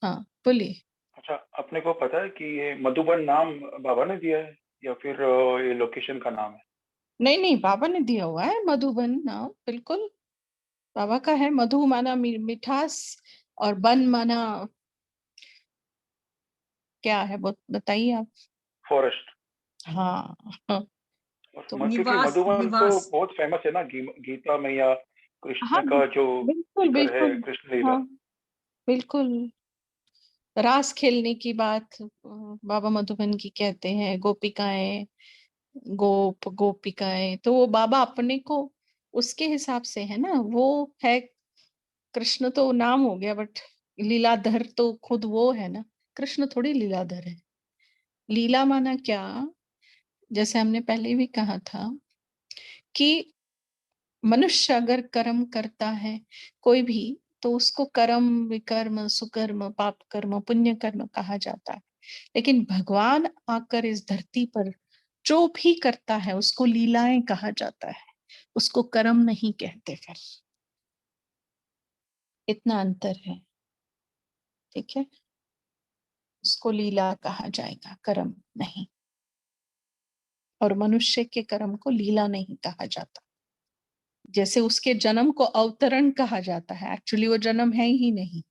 हाँ बोलिए। अच्छा, अपने को पता है कि ये मधुबन नाम बाबा ने दिया है या फिर ये लोकेशन का नाम है? नहीं नहीं, बाबा ने दिया हुआ है मधुबन नाम, बिल्कुल बाबा का है। मधु माना मिठास और बन माना क्या है, बताइए आप। फॉरेस्ट। हाँ हाँ, और तो क्योंकि निवास, मधुबन तो निवास। बहुत फेमस है ना, गीता में या हाँ कृष्ण का जो बिल्कुल जिक्र है, बिल्कुल। कृष्ण लीला। हाँ बिल्कुल, रास खेलने की बात बाबा मधुबन की कहते हैं। गोपिकाएं, गोपिकाएं, तो वो बाबा अपने को उसके हिसाब से है ना, वो है। कृष्ण तो नाम हो गया, बट लीलाधर तो खुद वो है ना। कृष्ण थोड़ी लीलाधर है। लीला माना क्या, जैसे हमने पहले भी कहा था कि मनुष्य अगर कर्म करता है कोई भी, तो उसको कर्म, विकर्म, सुकर्म, पाप कर्म, पुण्य कर्म कहा जाता है। लेकिन भगवान आकर इस धरती पर जो भी करता है उसको लीलाएं कहा जाता है, उसको कर्म नहीं कहते। फिर इतना अंतर है, ठीक है। उसको लीला कहा जाएगा, कर्म नहीं। और मनुष्य के कर्म को लीला नहीं कहा जाता। जैसे उसके जन्म को अवतरण कहा जाता है, एक्चुअली वो जन्म है ही नहीं,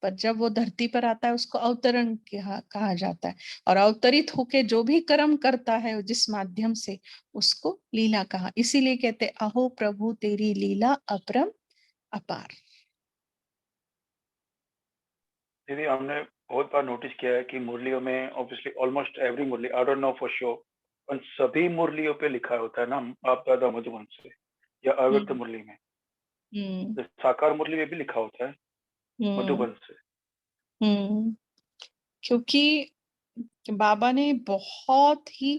पर जब वो धरती पर आता है उसको अवतरण कहा जाता है। और अवतरित होके जो भी कर्म करता है जिस माध्यम से, उसको लीला कहा। इसीलिए कहते अहो प्रभु तेरी लीला अपरम अपार। दीदी, हमने बहुत बार नोटिस किया है कि मुरलियों में obviously almost every murli, I don't know for sure, उन सभी मुरलियों पे लिखा होता है ना आप दादा मधुबन से, या अव्यक्त हम्म मुरली में, हम्म तो साकार मुरली में भी लिखा होता है हम्म मधुबन से। हम्म क्योंकि बाबा ने बहुत ही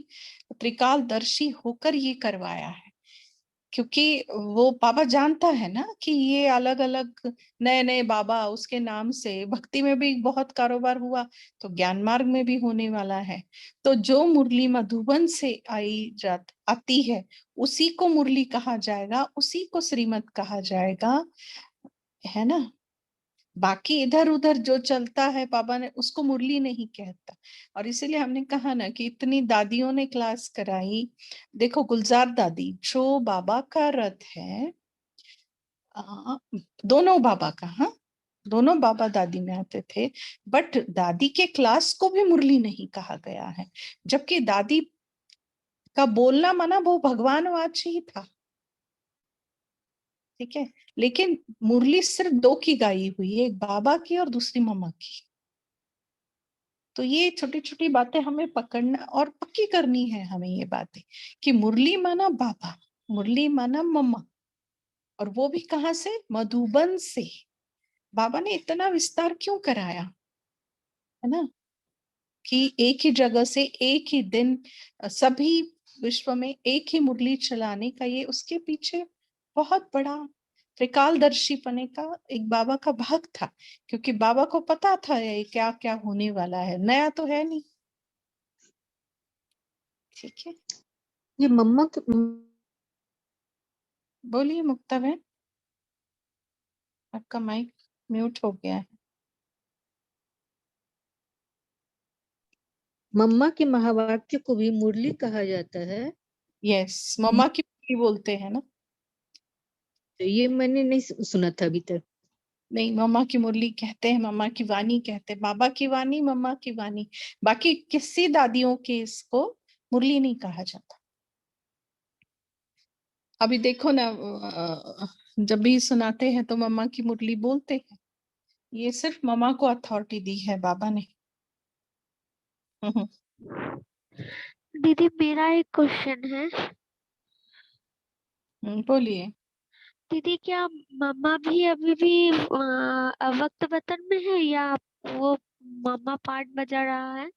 त्रिकालदर्शी होकर ये करवाया है। क्योंकि वो बाबा जानता है ना कि ये अलग अलग नए नए बाबा उसके नाम से भक्ति में भी बहुत कारोबार हुआ, तो ज्ञान मार्ग में भी होने वाला है। तो जो मुरली मधुबन से आती है उसी को मुरली कहा जाएगा, उसी को श्रीमत कहा जाएगा, है ना। बाकी इधर उधर जो चलता है बाबा ने उसको मुरली नहीं कहता। और इसीलिए हमने कहा ना कि इतनी दादियों ने क्लास कराई। देखो गुलजार दादी जो बाबा का रथ है, आ, दोनों बाबा का, हाँ दोनों बाबा दादी में आते थे, बट दादी के क्लास को भी मुरली नहीं कहा गया है। जबकि दादी का बोलना माना वो भगवान वाची ही था, ठीक है। लेकिन मुरली सिर्फ 2 की गाई हुई है, एक बाबा की और दूसरी मम्मा की। तो ये छोटी छोटी बातें हमें पकड़ना और पक्की करनी है हमें, ये बातें कि मुरली माना बाबा, मुरली माना मम्मा, और वो भी कहाँ से, मधुबन से। बाबा ने इतना विस्तार क्यों कराया, है ना, कि एक ही जगह से एक ही दिन सभी विश्व में एक ही मुरली चलाने का, ये उसके पीछे बहुत बड़ा त्रिकालदर्शी पने का एक बाबा का भाग था, क्योंकि बाबा को पता था ये क्या क्या होने वाला है, नया तो है नहीं। ठीक है, ये मम्मा के बोलिए मुक्ता बहन, आपका माइक म्यूट हो गया है। मम्मा के महावाक्य को भी मुरली कहा जाता है। यस, मम्मा की मुरली बोलते हैं ना। तो ये मैंने नहीं सुना था अभी तक। नहीं, मम्मा की मुरली कहते हैं, मम्मा की वाणी कहते हैं, बाबा की वाणी, मम्मा की वाणी। बाकी किसी दादियों के इसको मुरली नहीं कहा जाता। अभी देखो ना, जब भी सुनाते हैं तो मम्मा की मुरली बोलते हैं। ये सिर्फ मम्मा को अथॉरिटी दी है बाबा ने। दीदी मेरा एक क्वेश्चन है। बोलिए। दीदी क्या मम्मा भी अभी भी अवक्त वतन में है, या वो मम्मा पार्ट बजा रहा है?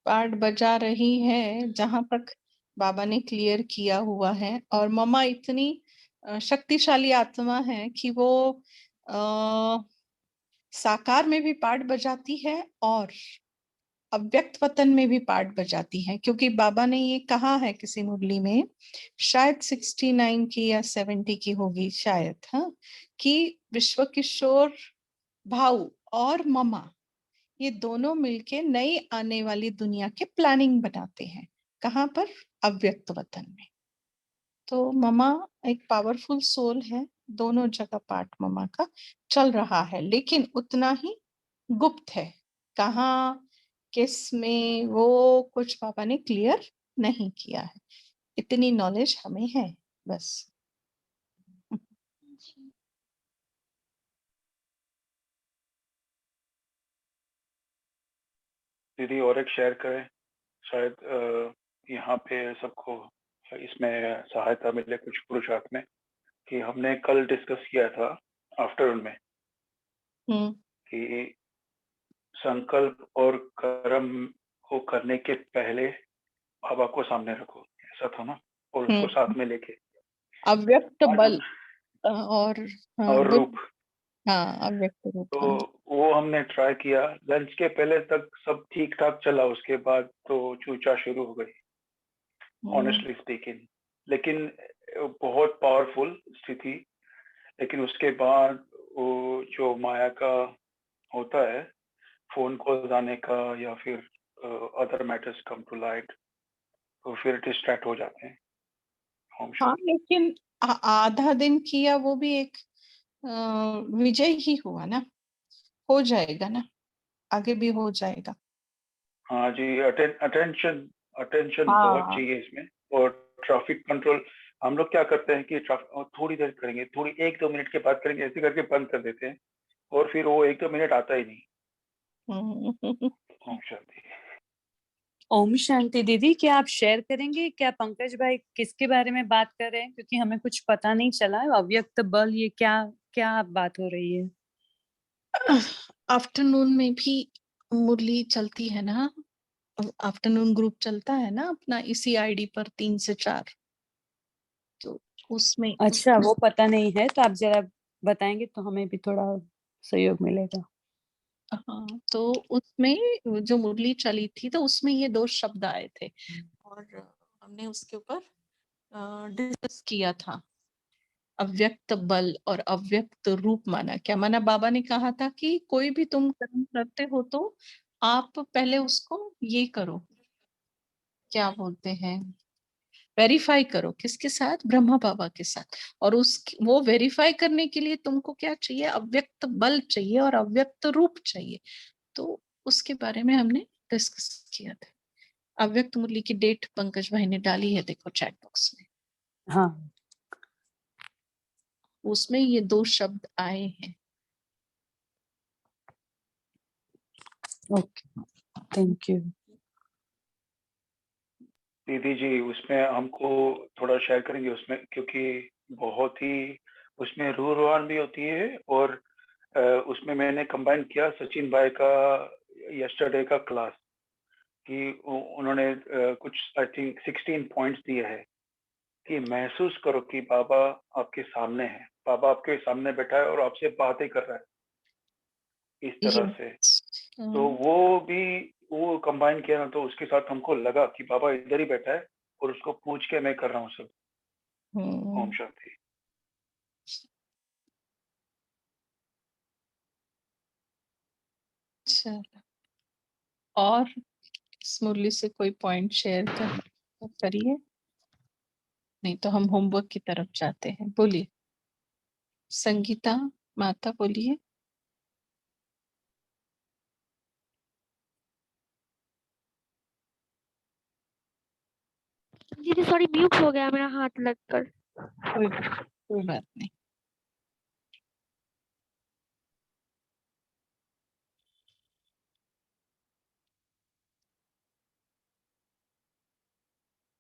पार्ट बजा रही है जहां तक बाबा ने क्लियर किया हुआ है। और मम्मा इतनी शक्तिशाली आत्मा है कि वो साकार में भी पार्ट बजाती है और अव्यक्त वतन में भी पार्ट बजाती है। क्योंकि बाबा ने ये कहा है किसी मुरली में, शायद 69 की या 70 की होगी शायद, हाँ, कि विश्व किशोर भाऊ और ममा ये दोनों मिलके नई आने वाली दुनिया के प्लानिंग बनाते हैं। कहाँ पर? अव्यक्त वतन में। तो ममा एक पावरफुल सोल है, दोनों जगह पार्ट ममा का चल रहा है, लेकिन उतना ही गुप्त है। कहाँ किस में वो कुछ पापा ने क्लियर नहीं किया है, इतनी नॉलेज हमें है बस। दीदी और एक शेयर करें, शायद यहाँ पे सबको इसमें सहायता मिले कुछ पुरुषार्थ में, कि हमने कल डिस्कस किया था आफ्टरनून में कि संकल्प और कर्म को करने के पहले बाबा को सामने रखो, ऐसा था ना, और उसको साथ में लेके अव्यक्त बल और रूप, हाँ, अव्यक्त रूप। तो वो हमने ट्राई किया। लंच के पहले तक सब ठीक ठाक चला, उसके बाद तो चूचा शुरू हो गई, ऑनेस्टली स्पीकिंग। लेकिन बहुत पावरफुल स्थिति। लेकिन उसके बाद वो जो माया का होता है, फोन कॉल आने का या फिर other matters come to light, तो फिर डिस्ट्रैक्ट हो जाते हैं। हाँ, लेकिन आधा दिन किया वो भी एक विजय ही हुआ ना, हो जाएगा ना, आगे भी हो जाएगा। हाँ जी, अटेंशन बहुत चाहिए इसमें। और ट्रैफिक कंट्रोल, हम लोग क्या करते हैं कि थोड़ी देर करेंगे, थोड़ी 1-2 मिनट के बाद करेंगे, ऐसे करके बंद कर देते हैं, और फिर वो 1-2 मिनट आता ही नहीं। ओम शांति। ओम शांति। दीदी क्या आप शेयर करेंगे क्या पंकज भाई किसके बारे में बात कर रहे हैं, क्योंकि हमें कुछ पता नहीं चला। अव्यक्त बल, ये क्या क्या बात हो रही है? आफ्टरनून में भी मुरली चलती है ना, आफ्टरनून ग्रुप चलता है ना अपना इसी आईडी पर 3 से 4, तो उसमें अच्छा, वो पता नहीं है, तो आप जरा बताएंगे तो हमें भी थोड़ा सहयोग मिलेगा। हाँ, तो उसमें जो मुरली चली थी तो उसमें ये 2 शब्द आए थे और हमने उसके ऊपर डिस्कस किया था। अव्यक्त बल और अव्यक्त रूप माना। क्या माना? बाबा ने कहा था कि कोई भी तुम कर्म करते हो तो आप पहले उसको ये करो, क्या बोलते हैं, वेरीफाई करो। किसके साथ? ब्रह्मा बाबा के साथ। और वो वेरीफाई करने के लिए तुमको क्या चाहिए? अव्यक्त बल चाहिए और अव्यक्त रूप चाहिए। तो उसके बारे में हमने डिस्कस किया था। अव्यक्त मुरली की डेट पंकज भाई ने डाली है, देखो चैट बॉक्स में। हाँ, उसमें ये 2 शब्द आए हैं। ओके, थैंक यू दीदी जी। उसमें हमको थोड़ा शेयर करेंगे उसमें, क्योंकि बहुत ही उसमें रूह रुहान भी होती है। और उसमें मैंने कंबाइन किया सचिन भाई का यस्टरडे का क्लास, कि उन्होंने कुछ आई थिंक 16 पॉइंट्स दिए हैं कि महसूस करो कि बाबा आपके सामने है, बाबा आपके सामने बैठा है और आपसे बातें कर रहा है इस तरह से। तो वो कंबाइन किया ना, तो उसके साथ हमको लगा कि बाबा इधर ही बैठा है और उसको पूछ के मैं कर रहा हूँ सब। ओम शांति। चलो, और इस मुरली से कोई पॉइंट शेयर करिए, नहीं तो हम होमवर्क की तरफ जाते हैं। बोलिए संगीता माता, बोलिए। दीदी सॉरी, म्यूट हो गया मेरा हाथ लगकर। कोई बात नहीं।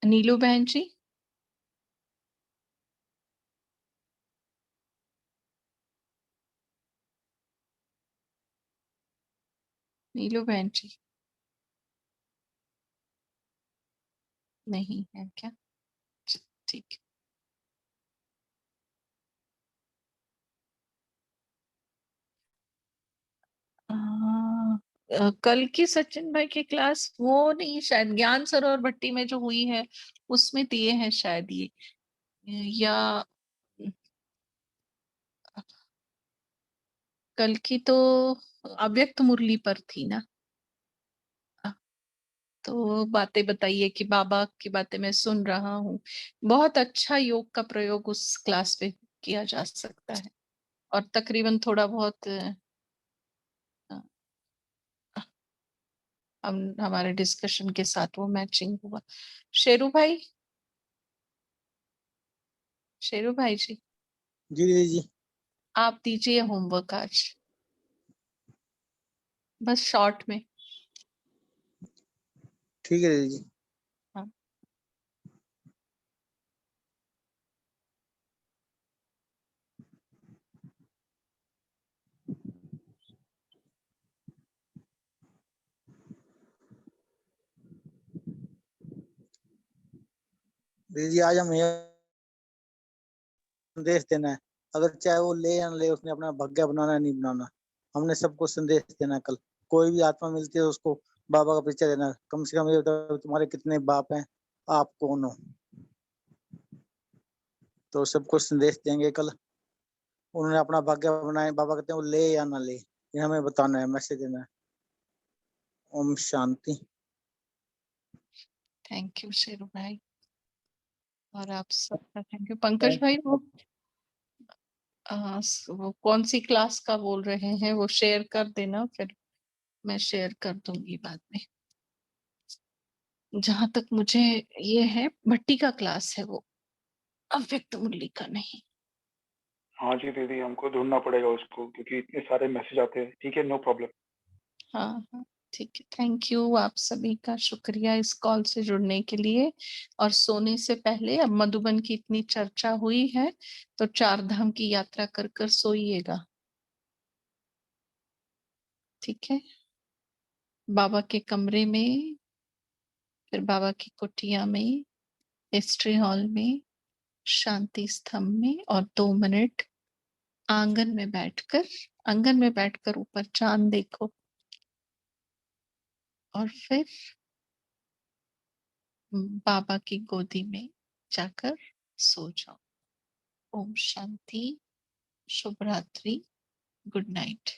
नीलू बहन जी, नीलू बहन जी नहीं है क्या? ठीक है। कल की सचिन भाई की क्लास वो नहीं, शायद ज्ञान सरोवर भट्टी में जो हुई है उसमें दिए हैं शायद ये, या कल की तो अव्यक्त मुरली पर थी ना। तो बातें बताइए कि बाबा की बातें मैं सुन रहा हूँ। बहुत अच्छा योग का प्रयोग उस क्लास पे किया जा सकता है, और तकरीबन थोड़ा बहुत हम हमारे डिस्कशन के साथ वो मैचिंग हुआ। शेरू भाई, शेरू भाई जी जी जी जी, आप दीजिए होमवर्क आज, बस शॉर्ट में। ठीक है दीदी जी। हाँ। दीदी जी, आज हम ये संदेश देना है, अगर चाहे वो ले या ना ले, उसने अपना भाग्य बनाना है, नहीं बनाना। हमने सबको संदेश देना है। कल कोई भी आत्मा मिलती है उसको बाबा का परिचय देना है। कम से कम ये बताओ तुम्हारे कितने बाप हैं, आप कौन हो। तो सबको संदेश देंगे कल। उन्होंने अपना भाग्य बनाया, बाबा कहते हैं वो ले या ना ले, ये हमें बताना है, मैसेज देना है। ओम शांति। थैंक यू शेरू भाई, और आप सबका थैंक यू। पंकज भाई वो कौन सी क्लास का बोल रहे हैं वो शेयर कर देना, फिर मैं शेयर कर दूंगी बाद में। जहां तक मुझे ये है, भट्टी का क्लास है वो, अव्यक्त मुरली का नहीं। हाँ जी दीदी, हमको ढूंढना पड़ेगा उसको क्योंकि इतने सारे मैसेज आते हैं। ठीक है, नो प्रॉब्लम। हाँ हाँ ठीक है, थैंक यू। आप सभी का शुक्रिया इस कॉल से जुड़ने के लिए। और सोने से पहले, अब मधुबन की इतनी चर्चा हुई है तो चार धाम की यात्रा कर कर सोइएगा, ठीक है। बाबा के कमरे में, फिर बाबा की कुटिया में, हिस्ट्री हॉल में, शांति स्तंभ में, और 2 मिनट आंगन में बैठकर ऊपर चांद देखो, और फिर बाबा की गोदी में जाकर सो जाओ। ओम शांति, शुभ रात्रि, गुड नाइट।